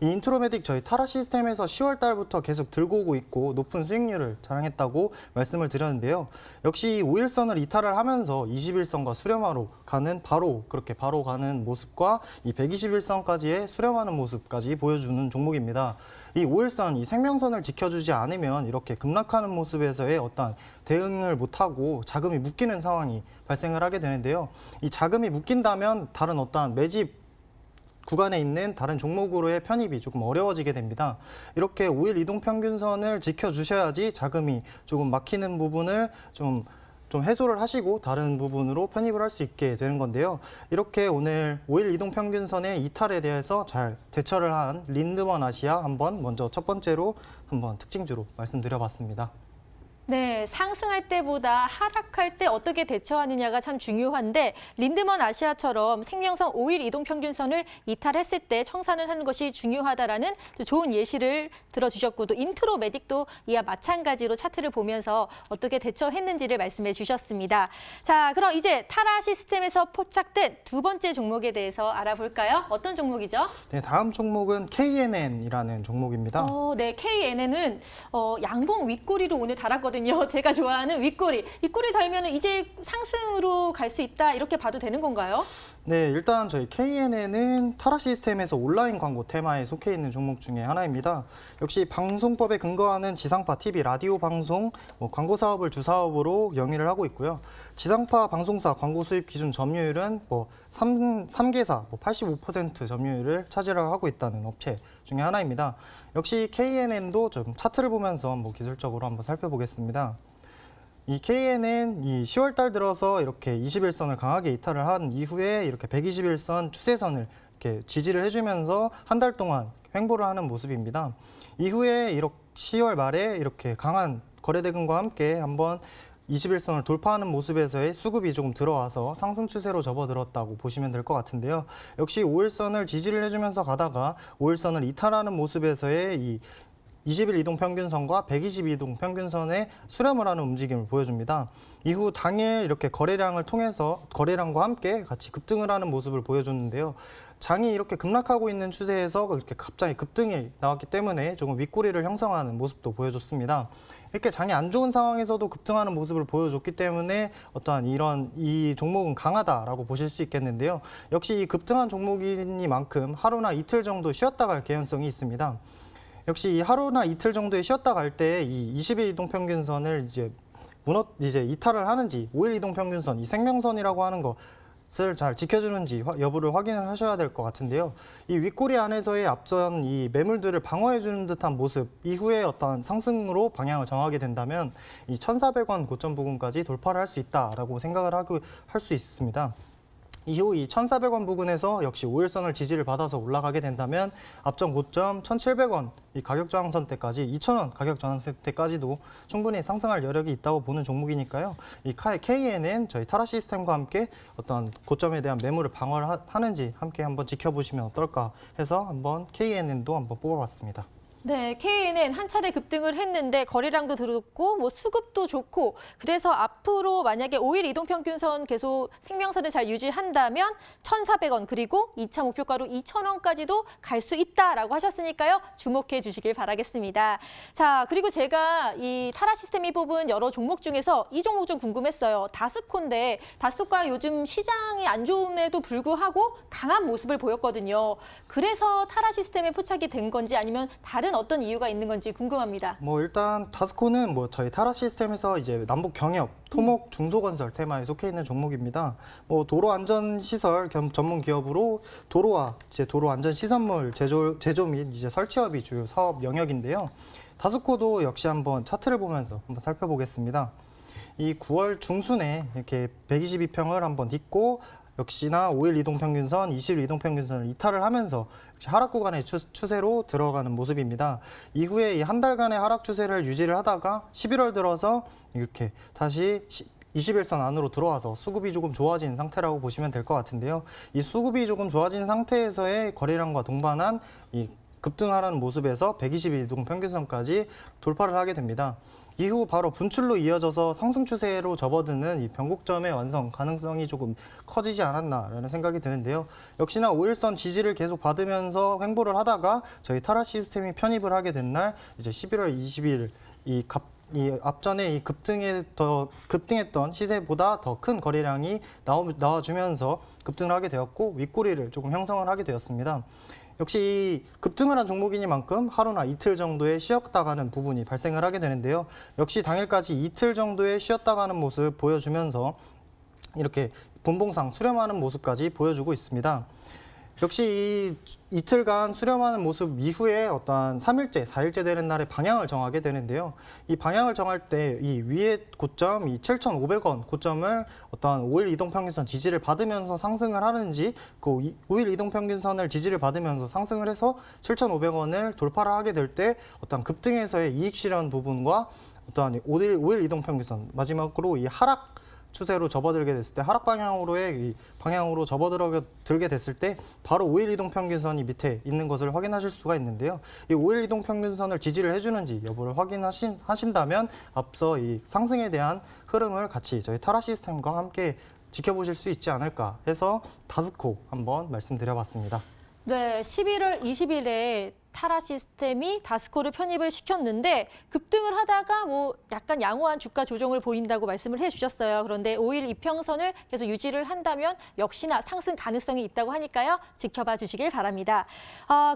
이 인트로메딕 저희 타라 시스템에서 10월 달부터 계속 들고 오고 있고 높은 수익률을 자랑했다고 말씀을 드렸는데요. 역시 5일선을 이탈을 하면서 21선과 수렴화로 가는 바로 가는 모습과 이 121선까지의 수렴하는 모습까지 보여주는 종목입니다. 이 5일선, 이 생명선을 지켜주지 않으면 이렇게 급락하는 모습에서의 어떤 대응을 못하고 자금이 묶이는 상황이 발생을 하게 되는데요. 이 자금이 묶인다면 다른 어떠한 매집 구간에 있는 다른 종목으로의 편입이 조금 어려워지게 됩니다. 이렇게 5일 이동평균선을 지켜주셔야지 자금이 조금 막히는 부분을 좀 해소를 하시고 다른 부분으로 편입을 할 수 있게 되는 건데요. 이렇게 오늘 5일 이동평균선의 이탈에 대해서 잘 대처를 한 린드먼 아시아 먼저 첫 번째로 한번 특징주로 말씀드려봤습니다. 네, 상승할 때보다 하락할 때 어떻게 대처하느냐가 참 중요한데 린드먼 아시아처럼 생명선 5일 이동평균선을 이탈했을 때 청산을 하는 것이 중요하다라는 좋은 예시를 들어주셨고 또 인트로메딕도 이와 마찬가지로 차트를 보면서 어떻게 대처했는지를 말씀해 주셨습니다. 자, 그럼 이제 타라 시스템에서 포착된 두 번째 종목에 대해서 알아볼까요? 어떤 종목이죠? 네, 다음 종목은 KNN이라는 종목입니다. 네, KNN은 양봉 윗꼬리로 오늘 달았거든요. 제가 좋아하는 윗꼬리. 윗꼬리 달면 이제 상승으로 갈 수 있다 이렇게 봐도 되는 건가요? 네, 일단 저희 KNN은 타라 시스템에서 온라인 광고 테마에 속해 있는 종목 중에 하나입니다. 역시 방송법에 근거하는 지상파 TV 라디오 방송 광고 사업을 주사업으로 영위를 하고 있고요. 지상파 방송사 광고 수입 기준 점유율은 3개사 85% 점유율을 차지하고 있다는 업체 중에 하나입니다. 역시 KNN도 좀 차트를 보면서 기술적으로 한번 살펴보겠습니다. 이 KNN 이 10월 달 들어서 이렇게 21선을 강하게 이탈을 한 이후에 이렇게 121선 추세선을 이렇게 지지를 해주면서 한 달 동안 횡보를 하는 모습입니다. 이후에 10월 말에 이렇게 강한 거래대금과 함께 한번 21선을 돌파하는 모습에서의 수급이 조금 들어와서 상승 추세로 접어들었다고 보시면 될 것 같은데요. 역시 5일선을 지지를 해주면서 가다가 5일선을 이탈하는 모습에서의 이 20일 이동 평균선과 120이동 평균선의 수렴을 하는 움직임을 보여줍니다. 이후 당일 이렇게 거래량과 함께 같이 급등을 하는 모습을 보여줬는데요. 장이 이렇게 급락하고 있는 추세에서 이렇게 갑자기 급등이 나왔기 때문에 조금 윗꼬리를 형성하는 모습도 보여줬습니다. 이렇게 장이 안 좋은 상황에서도 급등하는 모습을 보여줬기 때문에 어떠한 이 종목은 강하다라고 보실 수 있겠는데요. 역시 이 급등한 종목이니만큼 하루나 이틀 정도 쉬었다 갈 개연성이 있습니다. 역시 이 하루나 이틀 정도에 쉬었다 갈 때 이 20일 이동 평균선을 이제 이탈을 하는지 5일 이동 평균선 이 생명선이라고 하는 거 것을 잘 지켜주는지 여부를 확인을 하셔야 될 것 같은데요. 이 윗꼬리 안에서의 앞선 이 매물들을 방어해주는 듯한 모습 이후에 어떤 상승으로 방향을 정하게 된다면 이 1,400원 고점 부근까지 돌파를 할 수 있다라고 생각을 할 수 있습니다. 이후 이 1,400원 부근에서 역시 5일선을 지지를 받아서 올라가게 된다면 앞전 고점 1,700원 이 가격 저항선 때까지 2,000원 가격 저항선 때까지도 충분히 상승할 여력이 있다고 보는 종목이니까요. 이 KN은 저희 타라 시스템과 함께 어떤 고점에 대한 매물을 방어를 하는지 함께 한번 지켜보시면 어떨까 해서 한번 KN도 한번 뽑아봤습니다. 네, KN은 한 차례 급등을 했는데 거래량도 들었고 뭐 수급도 좋고 그래서 앞으로 만약에 5일 이동평균선 계속 생명선을 잘 유지한다면 1,400원 그리고 2차 목표가로 2,000원까지도 갈 수 있다라고 하셨으니까요. 주목해 주시길 바라겠습니다. 자, 그리고 제가 이 타라 시스템이 뽑은 여러 종목 중에서 이 종목 좀 궁금했어요. 다스코인데 다스코가 요즘 시장이 안 좋음에도 불구하고 강한 모습을 보였거든요. 그래서 타라 시스템에 포착이 된 건지 아니면 다른 어떤 이유가 있는 건지 궁금합니다. 일단 다스코는 저희 타라 시스템에서 이제 남북 경협, 토목, 중소건설 테마에 속해 있는 종목입니다. 도로 안전 시설 전문 기업으로 도로와 이제 도로 안전 시설물 제조 및 이제 설치업이 주요 사업 영역인데요. 다스코도 역시 한번 차트를 보면서 한번 살펴보겠습니다. 이 9월 중순에 이렇게 122평을 한번 딛고 역시나 5일 이동평균선, 20일 이동평균선을 이탈을 하면서 하락 구간의 추세로 들어가는 모습입니다. 이후에 이 한 달간의 하락 추세를 유지를 하다가 11월 들어서 이렇게 다시 21선 안으로 들어와서 수급이 조금 좋아진 상태라고 보시면 될 것 같은데요. 이 수급이 조금 좋아진 상태에서의 거래량과 동반한 이 급등하라는 모습에서 120일 이동평균선까지 돌파를 하게 됩니다. 이후 바로 분출로 이어져서 상승 추세로 접어드는 이 변곡점의 완성 가능성이 조금 커지지 않았나라는 생각이 드는데요. 역시나 5일선 지지를 계속 받으면서 횡보를 하다가 저희 타라 시스템이 편입을 하게 된 날 이제 11월 20일 이 앞전에 이 급등했던 시세보다 더 큰 거래량이 나와주면서 급등을 하게 되었고 윗꼬리를 조금 형성을 하게 되었습니다. 역시 이 급등을 한 종목이니만큼 하루나 이틀 정도의 쉬었다가는 부분이 발생을 하게 되는데요. 역시 당일까지 이틀 정도의 쉬었다가는 모습 보여주면서 이렇게 분봉상 수렴하는 모습까지 보여주고 있습니다. 역시 이 이틀간 수렴하는 모습 이후에 어떠한 3일째, 4일째 되는 날에 방향을 정하게 되는데요. 이 방향을 정할 때 이 위에 고점, 이 7,500원 고점을 어떠한 5일 이동평균선 지지를 받으면서 상승을 하는지 그 5일 이동평균선을 지지를 받으면서 상승을 해서 7,500원을 돌파를 하게 될 때 어떠한 급등에서의 이익 실현 부분과 어떠한 5일 이동평균선 마지막으로 이 하락 추세로 접어들게 됐을 때 하락 방향으로 접어들게 됐을 때 바로 5일 이동평균선이 밑에 있는 것을 확인하실 수가 있는데요. 이 5일 이동평균선을 지지를 해주는지 여부를 확인하신다면 앞서 이 상승에 대한 흐름을 같이 저희 타라 시스템과 함께 지켜보실 수 있지 않을까 해서 다스코 한번 말씀드려봤습니다. 네, 11월 20일에 타라 시스템이 다스코를 편입을 시켰는데 급등을 하다가 뭐 약간 양호한 주가 조정을 보인다고 말씀을 해주셨어요. 그런데 5일 이평선을 계속 유지를 한다면 역시나 상승 가능성이 있다고 하니까요. 지켜봐 주시길 바랍니다.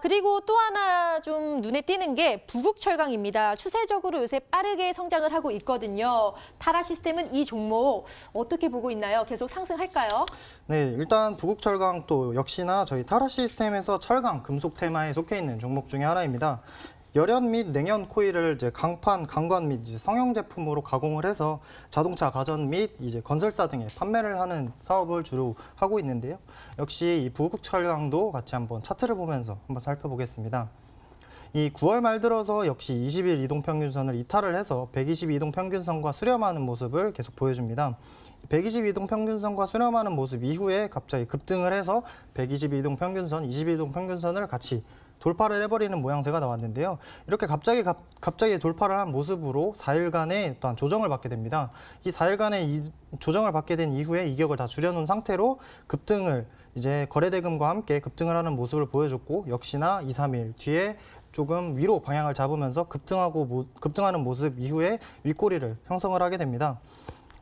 그리고 또 하나 좀 눈에 띄는 게 부국철강입니다. 추세적으로 요새 빠르게 성장을 하고 있거든요. 타라 시스템은 이 종목 어떻게 보고 있나요? 계속 상승할까요? 네, 일단 부국철강 또 역시나 저희 타라 시스템에서 철강, 금속 테마에 속해 있는 종목 중에 하나입니다. 열연 및 냉연 코일을 이제 강판, 강관 및 이제 성형 제품으로 가공을 해서 자동차, 가전 및 이제 건설사 등에 판매를 하는 사업을 주로 하고 있는데요. 역시 이 부국철강도 같이 한번 차트를 보면서 한번 살펴보겠습니다. 이 9월 말 들어서 역시 20일 이동평균선을 이탈을 해서 120 이동평균선과 수렴하는 모습을 계속 보여줍니다. 120 이동평균선과 수렴하는 모습 이후에 갑자기 급등을 해서 120 이동평균선, 20 이동평균선을 같이 돌파를 해버리는 모양새가 나왔는데요. 이렇게 갑자기 돌파를 한 모습으로 4일간의 어떤 조정을 받게 됩니다. 이 4일간의 조정을 받게 된 이후에 이격을 다 줄여놓은 상태로 급등을 이제 거래대금과 함께 급등을 하는 모습을 보여줬고 역시나 2, 3일 뒤에 조금 위로 방향을 잡으면서 급등하는 모습 이후에 윗꼬리를 형성을 하게 됩니다.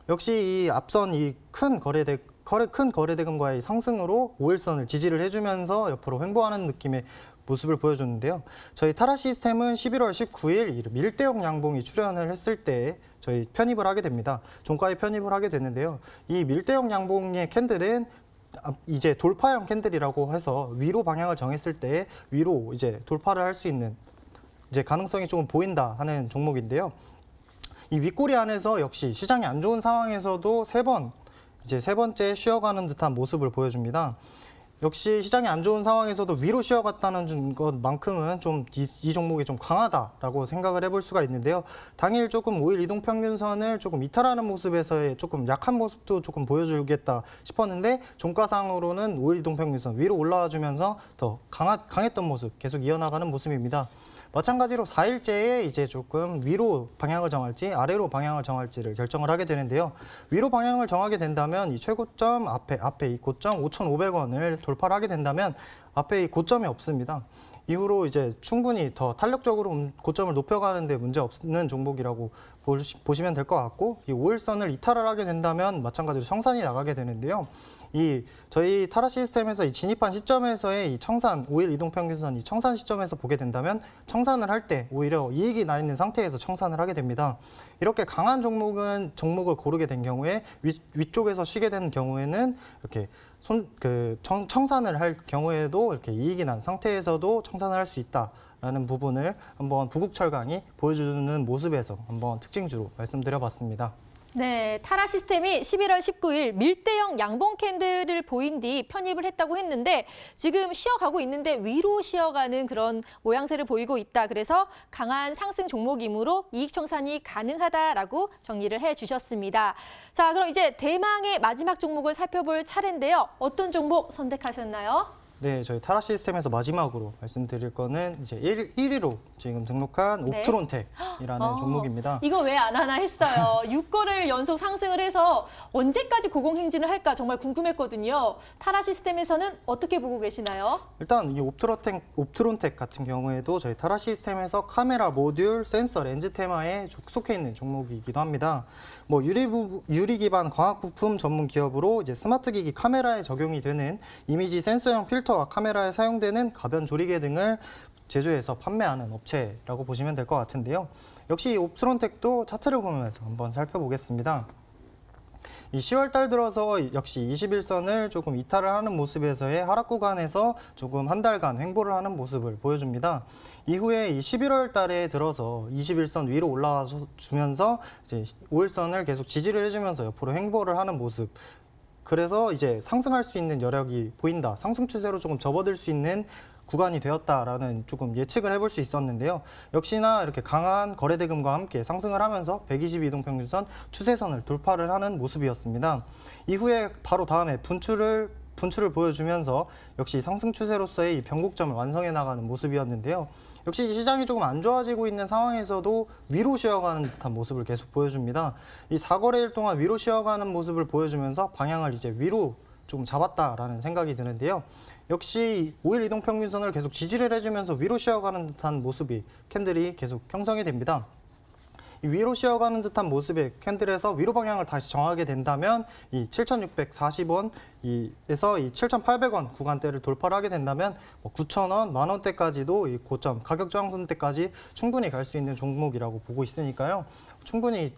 역시 이 앞선 이 큰 거래대금과의 상승으로 5일선을 지지를 해주면서 옆으로 횡보하는 느낌의 모습을 보여줬는데요. 저희 타라 시스템은 11월 19일 밀대용 양봉이 출현을 했을 때 저희 편입을 하게 됩니다. 종가에 편입을 하게 됐는데요. 이 밀대용 양봉의 캔들은 이제 돌파형 캔들이라고 해서 위로 방향을 정했을 때 위로 이제 돌파를 할 수 있는 이제 가능성이 조금 보인다 하는 종목인데요. 이 윗꼬리 안에서 역시 시장이 안 좋은 상황에서도 이제 세 번째 쉬어가는 듯한 모습을 보여줍니다. 역시 시장이 안 좋은 상황에서도 위로 쉬어갔다는 것만큼은 좀 이 종목이 좀 강하다라고 생각을 해볼 수가 있는데요. 당일 조금 5일 이동평균선을 조금 이탈하는 모습에서의 조금 약한 모습도 조금 보여주겠다 싶었는데 종가상으로는 5일 이동평균선 위로 올라와 주면서 더 강했던 모습 계속 이어나가는 모습입니다. 마찬가지로 4일째에 이제 조금 위로 방향을 정할지 아래로 방향을 정할지를 결정을 하게 되는데요. 위로 방향을 정하게 된다면 이 최고점 앞에 이 고점 5,500원을 돌파를 하게 된다면 앞에 이 고점이 없습니다. 이후로 이제 충분히 더 탄력적으로 고점을 높여가는 데 문제 없는 종목이라고 보시면 될 것 같고, 이 5일선을 이탈을 하게 된다면 마찬가지로 청산이 나가게 되는데요. 저희 타라 시스템에서 이 진입한 시점에서의 이 청산 5일 이동평균선 이 청산 시점에서 보게 된다면 청산을 할 때 오히려 이익이 나 있는 상태에서 청산을 하게 됩니다. 이렇게 강한 종목을 고르게 된 경우에 위쪽에서 쉬게 되는 경우에는 이렇게 청산을 할 경우에도 이렇게 이익이 난 상태에서도 청산을 할 수 있다라는 부분을 한번 부국철강이 보여주는 모습에서 한번 특징주로 말씀드려봤습니다. 네, 타라 시스템이 11월 19일 밀대형 양봉 캔들을 보인 뒤 편입을 했다고 했는데 지금 쉬어가고 있는데 위로 쉬어가는 그런 모양새를 보이고 있다. 그래서 강한 상승 종목이므로 이익 청산이 가능하다라고 정리를 해주셨습니다. 자, 그럼 이제 대망의 마지막 종목을 살펴볼 차례인데요. 어떤 종목 선택하셨나요? 네, 저희 타라 시스템에서 마지막으로 말씀드릴 거는 이제 1위로 지금 등록한 네. 옵트론텍이라는 종목입니다. 이거 왜 안 하나 했어요. 6거래일 연속 상승을 해서 언제까지 고공행진을 할까 정말 궁금했거든요. 타라 시스템에서는 어떻게 보고 계시나요? 일단 이 옵트론텍 같은 경우에도 저희 타라 시스템에서 카메라, 모듈, 센서, 렌즈 테마에 속해 있는 종목이기도 합니다. 뭐 유리 기반 광학 부품 전문 기업으로 이제 스마트 기기 카메라에 적용이 되는 이미지 센서형 필터와 카메라에 사용되는 가변 조리개 등을 제조해서 판매하는 업체라고 보시면 될 것 같은데요. 역시 이 옵트론텍도 차트를 보면서 한번 살펴보겠습니다. 이 10월 달 들어서 역시 21선을 조금 이탈을 하는 모습에서의 하락 구간에서 조금 한 달간 횡보를 하는 모습을 보여줍니다. 이후에 이 11월 달에 들어서 21선 위로 올라와 주면서 이제 5일선을 계속 지지를 해주면서 옆으로 횡보를 하는 모습. 그래서 이제 상승할 수 있는 여력이 보인다. 상승 추세로 조금 접어들 수 있는 구간이 되었다라는 조금 예측을 해볼 수 있었는데요. 역시나 이렇게 강한 거래대금과 함께 상승을 하면서 122동평균선 추세선을 돌파를 하는 모습이었습니다. 이후에 바로 다음에 분출을 보여주면서 역시 상승 추세로서의 이 변곡점을 완성해 나가는 모습이었는데요. 역시 시장이 조금 안 좋아지고 있는 상황에서도 위로 쉬어가는 듯한 모습을 계속 보여줍니다. 이 4거래일 동안 위로 쉬어가는 모습을 보여주면서 방향을 이제 위로 좀 잡았다라는 생각이 드는데요. 역시 5일 이동평균선을 계속 지지를 해주면서 위로 쉬어가는 듯한 모습이 캔들이 계속 형성이 됩니다. 이 위로 쉬어가는 듯한 모습의 캔들에서 위로 방향을 다시 정하게 된다면 이 7,640원에서 이 7,800원 구간대를 돌파를 하게 된다면 9,000원, 만원대까지도 이 고점, 가격 저항선대까지 충분히 갈 수 있는 종목이라고 보고 있으니까요. 충분히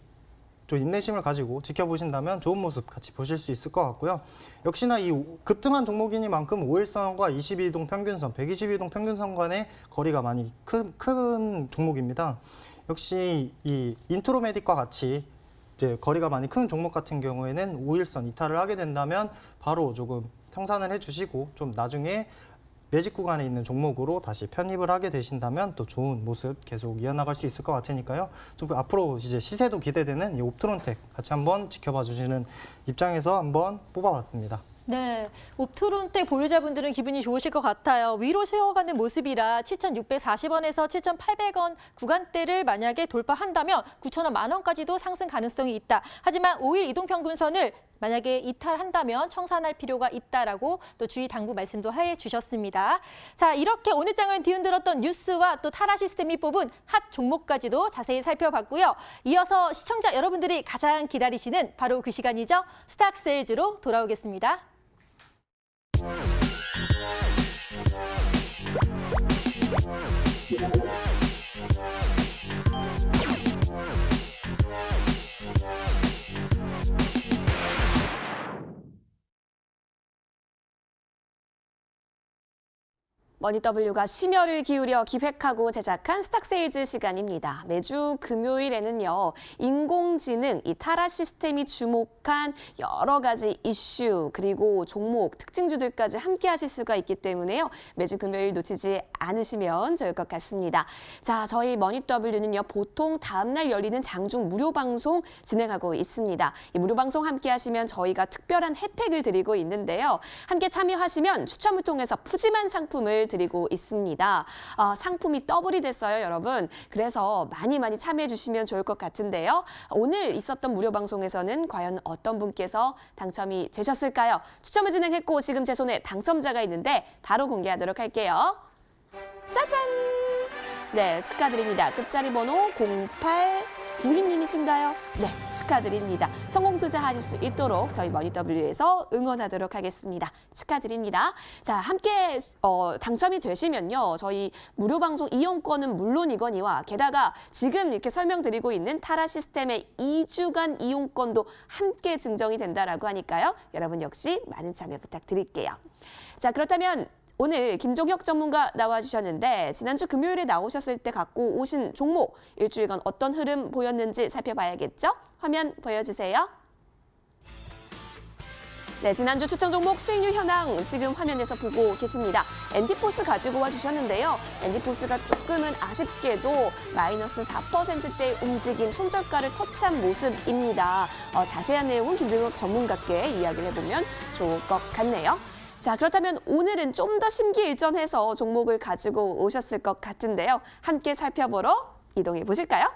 좀 인내심을 가지고 지켜보신다면 좋은 모습 같이 보실 수 있을 것 같고요. 역시나 이 급등한 종목이니만큼 5일선과 22동 평균선, 122동 평균선 간의 거리가 많이 큰 종목입니다. 역시 이 인트로메딕과 같이 이제 거리가 많이 큰 종목 같은 경우에는 5일선 이탈을 하게 된다면 바로 조금 청산을 해주시고 좀 나중에 매직 구간에 있는 종목으로 다시 편입을 하게 되신다면 또 좋은 모습 계속 이어나갈 수 있을 것 같으니까요. 좀 앞으로 이제 시세도 기대되는 이 옵트론텍 같이 한번 지켜봐 주시는 입장에서 한번 뽑아봤습니다. 네, 옵트론텍 보유자분들은 기분이 좋으실 것 같아요. 위로 쉬어가는 모습이라 7,640원에서 7,800원 구간대를 만약에 돌파한다면 9,000원, 만원까지도 상승 가능성이 있다. 하지만 5일 이동평균선을 만약에 이탈한다면 청산할 필요가 있다라고 또 주의 당부 말씀도 해주셨습니다. 자, 이렇게 오늘 장을 뒤흔들었던 뉴스와 또 타라 시스템이 뽑은 핫 종목까지도 자세히 살펴봤고요. 이어서 시청자 여러분들이 가장 기다리시는 바로 그 시간이죠. 스탁세일즈로 돌아오겠습니다. 머니W가 심혈을 기울여 기획하고 제작한 스탁세일즈 시간입니다. 매주 금요일에는요, 인공지능, 이 타라 시스템이 주목한 여러 가지 이슈, 그리고 종목, 특징주들까지 함께 하실 수가 있기 때문에요. 매주 금요일 놓치지 않으시면 좋을 것 같습니다. 자, 저희 머니W는요, 보통 다음날 열리는 장중 무료 방송 진행하고 있습니다. 이 무료 방송 함께 하시면 저희가 특별한 혜택을 드리고 있는데요. 함께 참여하시면 추첨을 통해서 푸짐한 상품을 드리고 있습니다. 상품이 더블이 됐어요, 여러분. 그래서 많이 참여해 주시면 좋을 것 같은데요. 오늘 있었던 무료 방송에서는 과연 어떤 분께서 당첨이 되셨을까요? 추첨을 진행했고 지금 제 손에 당첨자가 있는데 바로 공개하도록 할게요. 짜잔! 네, 축하드립니다. 끝자리 번호 0892님이신가요? 네, 축하드립니다. 성공 투자하실 수 있도록 저희 머니W에서 응원하도록 하겠습니다. 축하드립니다. 자, 함께 당첨이 되시면요. 저희 무료 방송 이용권은 물론이거니와 게다가 지금 이렇게 설명드리고 있는 타라 시스템의 2주간 이용권도 함께 증정이 된다라고 하니까요. 여러분 역시 많은 참여 부탁드릴게요. 자, 그렇다면 오늘 김종혁 전문가 나와주셨는데 지난주 금요일에 나오셨을 때 갖고 오신 종목 일주일간 어떤 흐름 보였는지 살펴봐야겠죠? 화면 보여주세요. 네, 지난주 추천 종목 수익률 현황 지금 화면에서 보고 계십니다. 엔디포스 가지고 와주셨는데요. 엔디포스가 조금은 아쉽게도 마이너스 4%대 움직임 손절가를 터치한 모습입니다. 자세한 내용은 김종혁 전문가께 이야기를 해보면 좋을 것 같네요. 자, 그렇다면 오늘은 좀 더 심기일전해서 종목을 가지고 오셨을 것 같은데요. 함께 살펴보러 이동해 보실까요?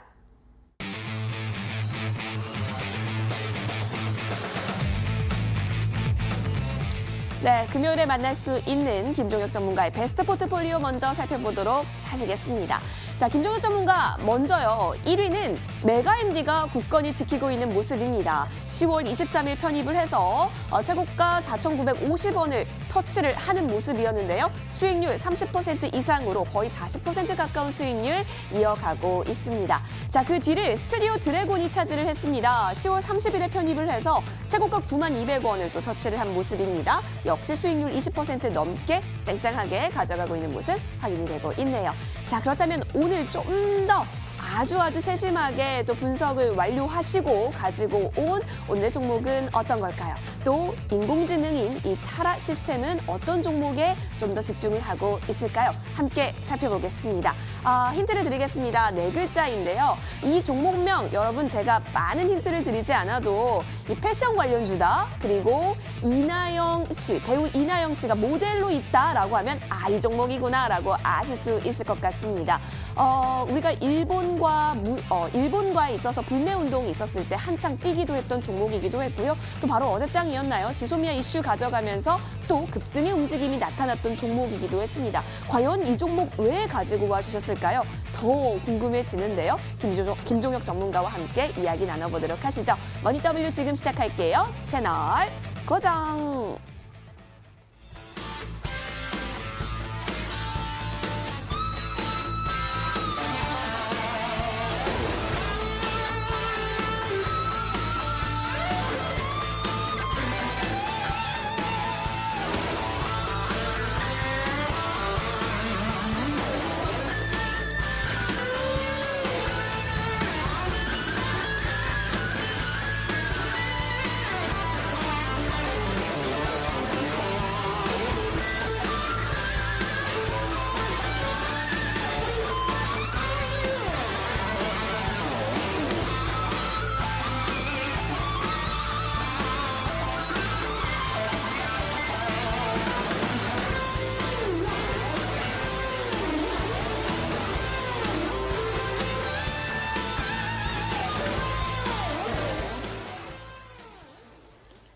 네, 금요일에 만날 수 있는 김종혁 전문가의 베스트 포트폴리오 먼저 살펴보도록 하시겠습니다. 자, 김종혁 전문가 먼저요. 1위는 메가MD가 굳건히 지키고 있는 모습입니다. 10월 23일 편입을 해서 최고가 4,950원을 터치를 하는 모습이었는데요. 수익률 30% 이상으로 거의 40% 가까운 수익률 이어가고 있습니다. 자, 그 뒤를 스튜디오 드래곤이 차지를 했습니다. 10월 30일에 편입을 해서 최고가 92,200원을 또 터치를 한 모습입니다. 역시 수익률 20% 넘게 짱짱하게 가져가고 있는 모습 확인이 되고 있네요. 자, 그렇다면 오늘 좀 더 아주 세심하게 또 분석을 완료하시고 가지고 온 오늘의 종목은 어떤 걸까요? 또 인공지능인 이 타라 시스템은 어떤 종목에 좀 더 집중을 하고 있을까요? 함께 살펴보겠습니다. 힌트를 드리겠습니다. 4글자인데요. 이 종목명 여러분 제가 많은 힌트를 드리지 않아도 이 패션 관련주다. 그리고 이나영 씨, 배우 이나영 씨가 모델로 있다라고 하면 이 종목이구나라고 아실 수 있을 것 같습니다. 우리가 일본과에 있어서 불매 운동이 있었을 때 한창 뛰기도 했던 종목이기도 했고요. 또 바로 어제장이었나요? 지소미아 이슈 가져가면서 또 급등의 움직임이 나타났던 종목이기도 했습니다. 과연 이 종목 왜 가지고 와주셨을까요? 더 궁금해지는데요. 김종혁 전문가와 함께 이야기 나눠보도록 하시죠. 머니W 지금 시작할게요. 채널 고정!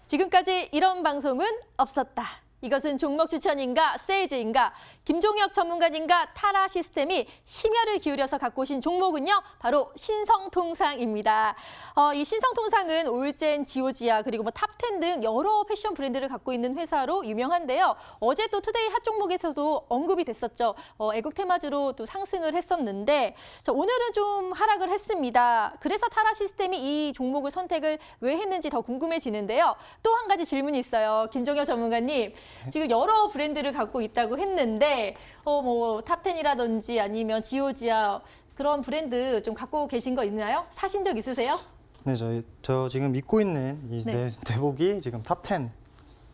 지금까지 이런 방송은 없었다. 이것은 종목 추천인가 세일즈인가 김종혁 전문가님과 타라 시스템이 심혈을 기울여서 갖고 오신 종목은요. 바로 신성통상입니다. 이 신성통상은 올젠, 지오지아 그리고 탑10 등 여러 패션 브랜드를 갖고 있는 회사로 유명한데요. 어제 또 투데이 핫 종목에서도 언급이 됐었죠. 애국 테마주로 또 상승을 했었는데 자, 오늘은 좀 하락을 했습니다. 그래서 타라 시스템이 이 종목을 선택을 왜 했는지 더 궁금해지는데요. 또 한 가지 질문이 있어요. 김종혁 전문가님. 지금 여러 브랜드를 갖고 있다고 했는데 뭐 탑텐이라든지 아니면 지오지아 그런 브랜드 좀 갖고 계신 거 있나요? 사신 적 있으세요? 네, 저 지금 입고 있는 이 네. 내복이 지금 탑10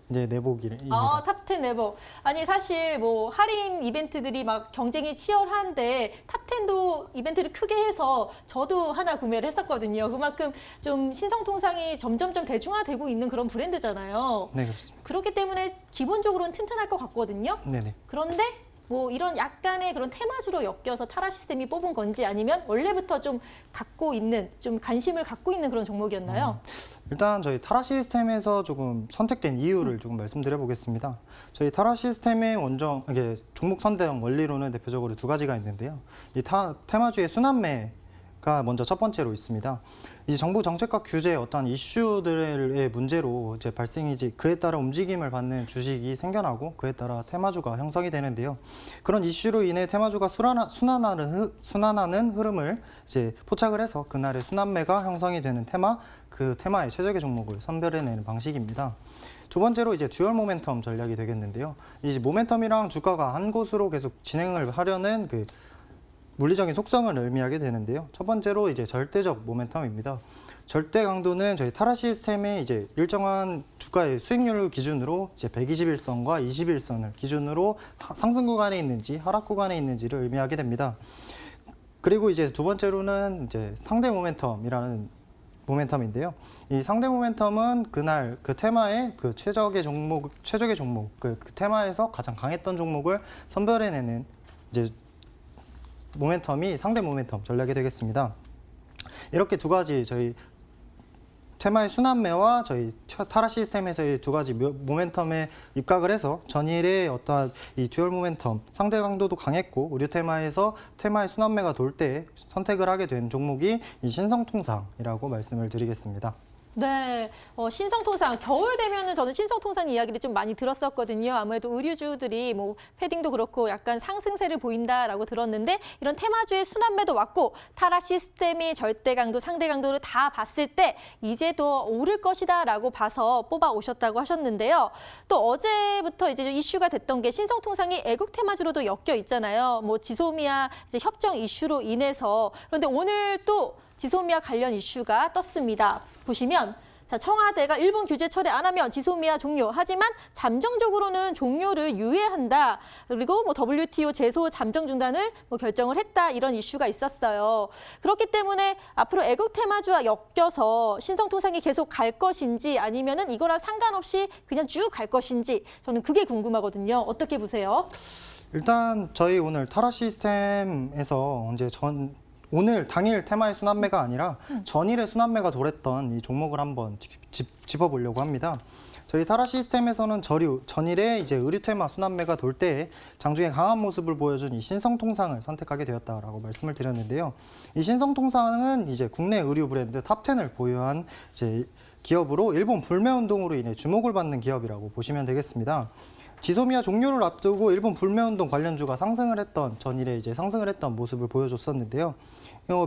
이제 내복입니다. 탑10 네버. 아니 사실 뭐 할인 이벤트들이 막 경쟁이 치열한데 탑10도 이벤트를 크게 해서 저도 하나 구매를 했었거든요. 그만큼 좀 신성통상이 점점점 대중화되고 있는 그런 브랜드잖아요. 네, 그렇습니다. 그렇기 때문에 기본적으로는 튼튼할 것 같거든요. 네네. 그런데 뭐 이런 약간의 그런 테마주로 엮여서 타라 시스템이 뽑은 건지 아니면 원래부터 좀 갖고 있는, 좀 관심을 갖고 있는 그런 종목이었나요? 일단 저희 타라 시스템에서 조금 선택된 이유를 조금 말씀드려 보겠습니다. 저희 타라 시스템의 이게 종목 선정 원리로는 대표적으로 두 가지가 있는데요. 이 테마주의 순환매가 먼저 첫 번째로 있습니다. 이제 정부 정책과 규제 어떠한 이슈들의 문제로 이제 발생이지 그에 따라 움직임을 받는 주식이 생겨나고 그에 따라 테마주가 형성이 되는데요. 그런 이슈로 인해 테마주가 순환하는 흐름을 이제 포착을 해서 그날의 순환매가 형성이 되는 그 테마의 최적의 종목을 선별해내는 방식입니다. 두 번째로 이제 듀얼 모멘텀 전략이 되겠는데요. 이 모멘텀이랑 주가가 한 곳으로 계속 진행을 하려는 그 물리적인 속성을 의미하게 되는데요. 첫 번째로 이제 절대적 모멘텀입니다. 절대 강도는 저희 타라 시스템의 이제 일정한 주가의 수익률을 기준으로 이제 121선과 21선을 기준으로 상승 구간에 있는지 하락 구간에 있는지를 의미하게 됩니다. 그리고 이제 두 번째로는 이제 상대 모멘텀이라는 모멘텀인데요. 이 상대 모멘텀은 그날 그 테마의 그 최적의 종목, 그 테마에서 가장 강했던 종목을 선별해내는 이제 모멘텀이 상대 모멘텀 전략이 되겠습니다. 이렇게 두 가지 저희 테마의 순환매와 저희 타라 시스템에서의 두 가지 모멘텀에 입각을 해서 전일의 어떠한 이 듀얼 모멘텀 상대 강도도 강했고 의류 테마에서 테마의 순환매가 돌 때 선택을 하게 된 종목이 이 신성통상이라고 말씀을 드리겠습니다. 네, 신성통상 겨울 되면은 저는 신성통상 이야기를 좀 많이 들었었거든요. 아무래도 의류주들이 뭐 패딩도 그렇고 약간 상승세를 보인다라고 들었는데 이런 테마주의 순환매도 왔고 타라 시스템이 절대 강도, 상대 강도를 다 봤을 때 이제 더 오를 것이다라고 봐서 뽑아 오셨다고 하셨는데요. 또 어제부터 이제 이슈가 됐던 게 신성통상이 애국 테마주로도 엮여 있잖아요. 뭐 지소미아 이제 협정 이슈로 인해서 그런데 오늘 또 지소미아 관련 이슈가 떴습니다. 보시면 자, 청와대가 일본 규제 철회 안 하면 지소미아 종료. 하지만 잠정적으로는 종료를 유예한다. 그리고 뭐 WTO 제소 잠정 중단을 뭐 결정을 했다. 이런 이슈가 있었어요. 그렇기 때문에 앞으로 애국 테마주와 엮여서 신성통상이 계속 갈 것인지 아니면은 이거랑 상관없이 그냥 쭉 갈 것인지 저는 그게 궁금하거든요. 어떻게 보세요? 일단 저희 오늘 타라 시스템에서 이제 오늘 당일 테마의 순환매가 아니라 전일의 순환매가 돌았던 이 종목을 한번 짚어보려고 합니다. 저희 타라 시스템에서는 전일에 이제 의류 테마 순환매가 돌 때 장중에 강한 모습을 보여준 이 신성통상을 선택하게 되었다라고 말씀을 드렸는데요. 이 신성통상은 이제 국내 의류 브랜드 탑10을 보유한 이제 기업으로 일본 불매 운동으로 인해 주목을 받는 기업이라고 보시면 되겠습니다. 지소미아 종료를 앞두고 일본 불매운동 관련주가 전일에 이제 상승을 했던 모습을 보여줬었는데요.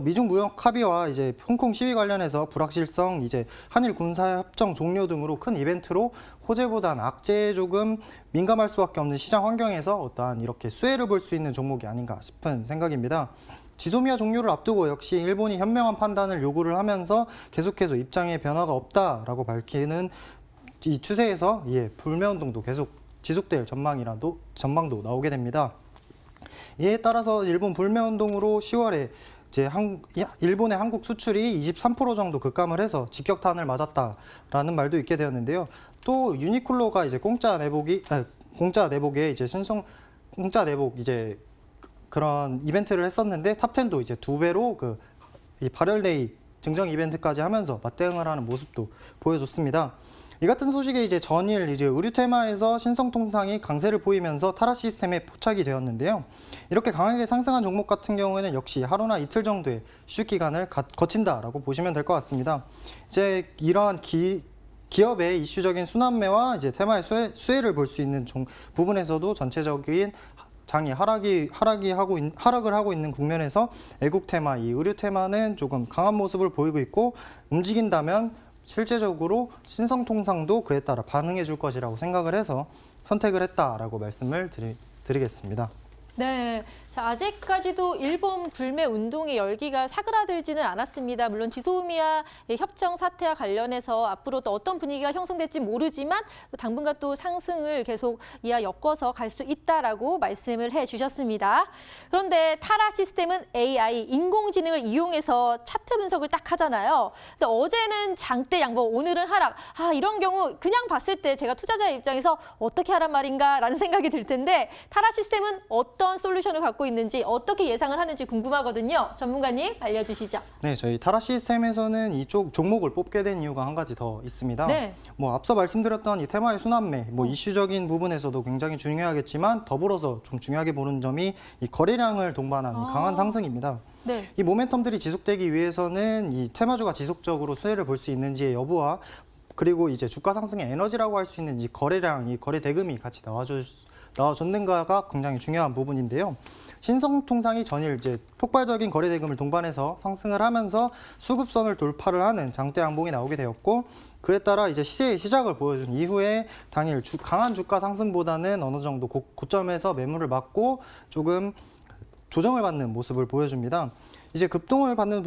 미중 무역 합의와 이제 홍콩 시위 관련해서 불확실성, 이제 한일 군사 협정 종료 등으로 큰 이벤트로 호재보단 악재에 조금 민감할 수밖에 없는 시장 환경에서 어떠한 이렇게 수혜를 볼 수 있는 종목이 아닌가 싶은 생각입니다. 지소미아 종료를 앞두고 역시 일본이 현명한 판단을 요구를 하면서 계속해서 입장에 변화가 없다라고 밝히는 이 추세에서 불매운동도 계속 지속될 전망도 나오게 됩니다. 이에 따라서 일본 불매운동으로 10월에 이제 일본의 한국 수출이 23% 정도 급감을 해서 직격탄을 맞았다라는 말도 있게 되었는데요. 또 유니클로가 이제 공짜 내복에 이제 공짜 내복 이제 그런 이벤트를 했었는데 탑10도 이제 2배로 이 발열데이 증정 이벤트까지 하면서 맞대응을 하는 모습도 보여줬습니다. 이 같은 소식에 이제 전일 이제 의류 테마에서 신성통상이 강세를 보이면서 타라 시스템에 포착이 되었는데요. 이렇게 강하게 상승한 종목 같은 경우에는 역시 하루나 이틀 정도의 휴식 기간을 거친다라고 보시면 될 것 같습니다. 이제 이러한 기업의 이슈적인 순환매와 이제 테마의 수혜를 볼 수 있는 부분에서도 전체적인 장이 하락을 하고 있는 국면에서 애국 테마, 이 의류 테마는 조금 강한 모습을 보이고 있고 움직인다면 실제적으로 신성통상도 그에 따라 반응해 줄 것이라고 생각을 해서 선택을 했다라고 말씀을 드리겠습니다. 네, 자, 아직까지도 일본 불매 운동의 열기가 사그라들지는 않았습니다. 물론 지소미아의 협정 사태와 관련해서 앞으로 또 어떤 분위기가 형성될지 모르지만 당분간 또 상승을 계속 이하 엮어서 갈 수 있다라고 말씀을 해주셨습니다. 그런데 타라 시스템은 AI, 인공지능을 이용해서 차트 분석을 딱 하잖아요. 근데 어제는 장대 양봉, 오늘은 하락. 이런 경우 그냥 봤을 때 제가 투자자의 입장에서 어떻게 하란 말인가라는 생각이 들 텐데 타라 시스템은 어떤 솔루션을 갖고 있는지 어떻게 예상을 하는지 궁금하거든요. 전문가님 알려주시죠. 네, 저희 타라 시스템에서는 이쪽 종목을 뽑게 된 이유가 한 가지 더 있습니다. 네. 앞서 말씀드렸던 이 테마의 순환매, 이슈적인 부분에서도 굉장히 중요하겠지만 더불어서 좀 중요하게 보는 점이 이 거래량을 동반한 강한 상승입니다. 네. 이 모멘텀들이 지속되기 위해서는 이 테마주가 지속적으로 수혜를 볼 수 있는지의 여부와 그리고 이제 주가 상승의 에너지라고 할 수 있는 이 거래량, 이 거래 대금이 같이 나와줬는가가 굉장히 중요한 부분인데요. 신성통상이 전일 이제 폭발적인 거래 대금을 동반해서 상승을 하면서 수급선을 돌파를 하는 장대 양봉이 나오게 되었고 그에 따라 이제 시세의 시작을 보여준 이후에 당일 강한 주가 상승보다는 어느 정도 고점에서 매물을 맞고 조금 조정을 받는 모습을 보여줍니다. 이제 급등을 받는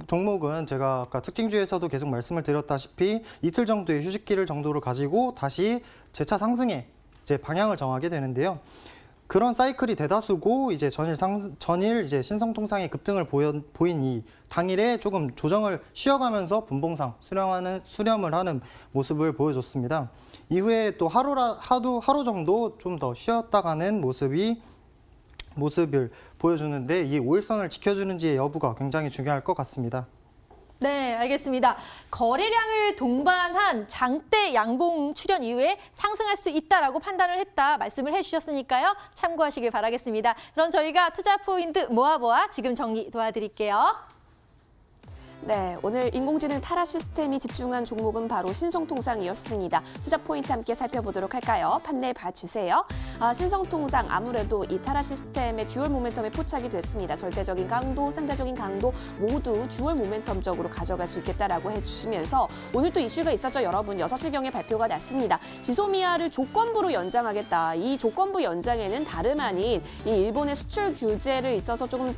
종목은 제가 아까 특징주에서도 계속 말씀을 드렸다시피 이틀 정도의 휴식기를 정도를 가지고 다시 재차 상승에 이제 방향을 정하게 되는데요. 그런 사이클이 대다수고 이제 전일 이제 신성통상의 급등을 보인 이 당일에 조금 조정을 쉬어가면서 분봉상 수렴을 하는 모습을 보여줬습니다. 이후에 또 하루 정도 좀 더 쉬었다 가는 모습을 보여주는데 이 5일선을 지켜주는지의 여부가 굉장히 중요할 것 같습니다. 네, 알겠습니다. 거래량을 동반한 장대 양봉 출현 이후에 상승할 수 있다라고 판단을 했다 말씀을 해주셨으니까요. 참고하시길 바라겠습니다. 그럼 저희가 투자 포인트 모아보아 지금 정리 도와드릴게요. 네, 오늘 인공지능 타라 시스템이 집중한 종목은 바로 신성통상이었습니다. 투자 포인트 함께 살펴보도록 할까요? 판넬 봐주세요. 신성통상 아무래도 이 타라 시스템의 듀얼 모멘텀에 포착이 됐습니다. 절대적인 강도, 상대적인 강도 모두 듀얼 모멘텀적으로 가져갈 수 있겠다라고 해주시면서 오늘 또 이슈가 있었죠. 여러분 6시경에 발표가 났습니다. 지소미아를 조건부로 연장하겠다. 이 조건부 연장에는 다름 아닌 이 일본의 수출 규제를 있어서 조금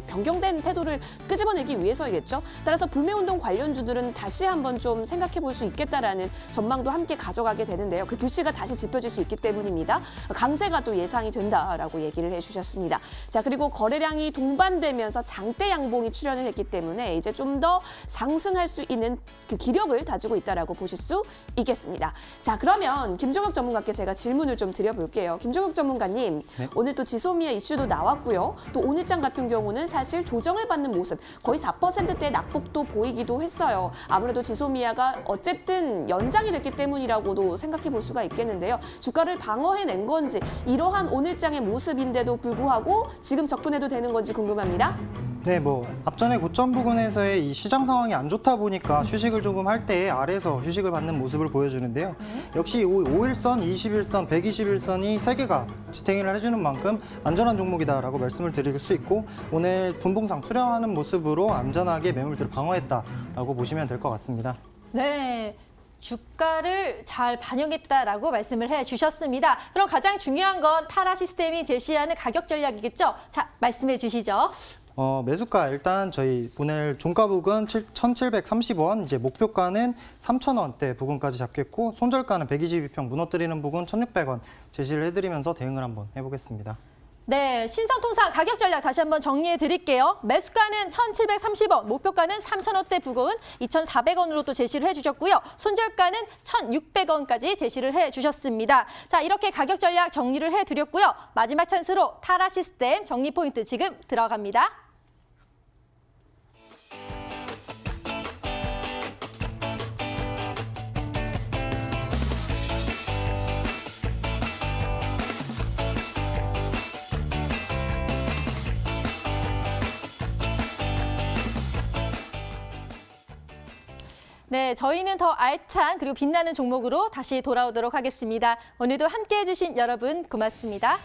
변경된 태도를 끄집어내기 위해서이겠죠. 따라서 불매운동 관련주들은 다시 한번 좀 생각해 볼 수 있겠다라는 전망도 함께 가져가게 되는데요. 그 불씨가 다시 짚어질 수 있기 때문입니다. 강세가 또 예상이 된다라고 얘기를 해주셨습니다. 자, 그리고 거래량이 동반되면서 장대 양봉이 출현을 했기 때문에 이제 좀 더 상승할 수 있는 그 기력을 다지고 있다라고 보실 수 있겠습니다. 자, 그러면 김종혁 전문가께 제가 질문을 좀 드려볼게요. 김종혁 전문가님, 네. 오늘 또 지소미아 이슈도 나왔고요. 또 오늘장 같은 경우는 사실 조정을 받는 모습, 거의 4%대 낙폭도 보이기도 했어요. 아무래도 지소미아가 어쨌든 연장이 됐기 때문이라고도 생각해 볼 수가 있겠는데요. 주가를 방어해낸 건지 이러한 오늘장의 모습인데도 불구하고 지금 접근해도 되는 건지 궁금합니다. 네, 앞전에 고점 부근에서의 이 시장 상황이 안 좋다 보니까 휴식을 조금 할 때 아래에서 휴식을 받는 모습을 보여주는데요. 역시 5일선, 21선, 121선이 3개가 지탱을 해주는 만큼 안전한 종목이다라고 말씀을 드릴 수 있고 오늘 분봉상 수렴하는 모습으로 안전하게 매물들을 방어했다라고 보시면 될 것 같습니다. 네. 주가를 잘 반영했다라고 말씀을 해주셨습니다. 그럼 가장 중요한 건 타라 시스템이 제시하는 가격 전략이겠죠? 자, 말씀해 주시죠. 매수가 일단 저희 오늘 종가 부근 1,730원, 이제 목표가는 3,000원대 부근까지 잡겠고 손절가는 122평 무너뜨리는 부근 1,600원 제시를 해드리면서 대응을 한번 해보겠습니다. 네, 신성통상 가격 전략 다시 한번 정리해 드릴게요. 매수가는 1,730원, 목표가는 3,000원대 부근 2,400원으로 또 제시를 해주셨고요. 손절가는 1,600원까지 제시를 해주셨습니다. 자, 이렇게 가격 전략 정리를 해드렸고요. 마지막 찬스로 타라 시스템 정리 포인트 지금 들어갑니다. 네, 저희는 더 알찬 그리고 빛나는 종목으로 다시 돌아오도록 하겠습니다. 오늘도 함께해 주신 여러분 고맙습니다.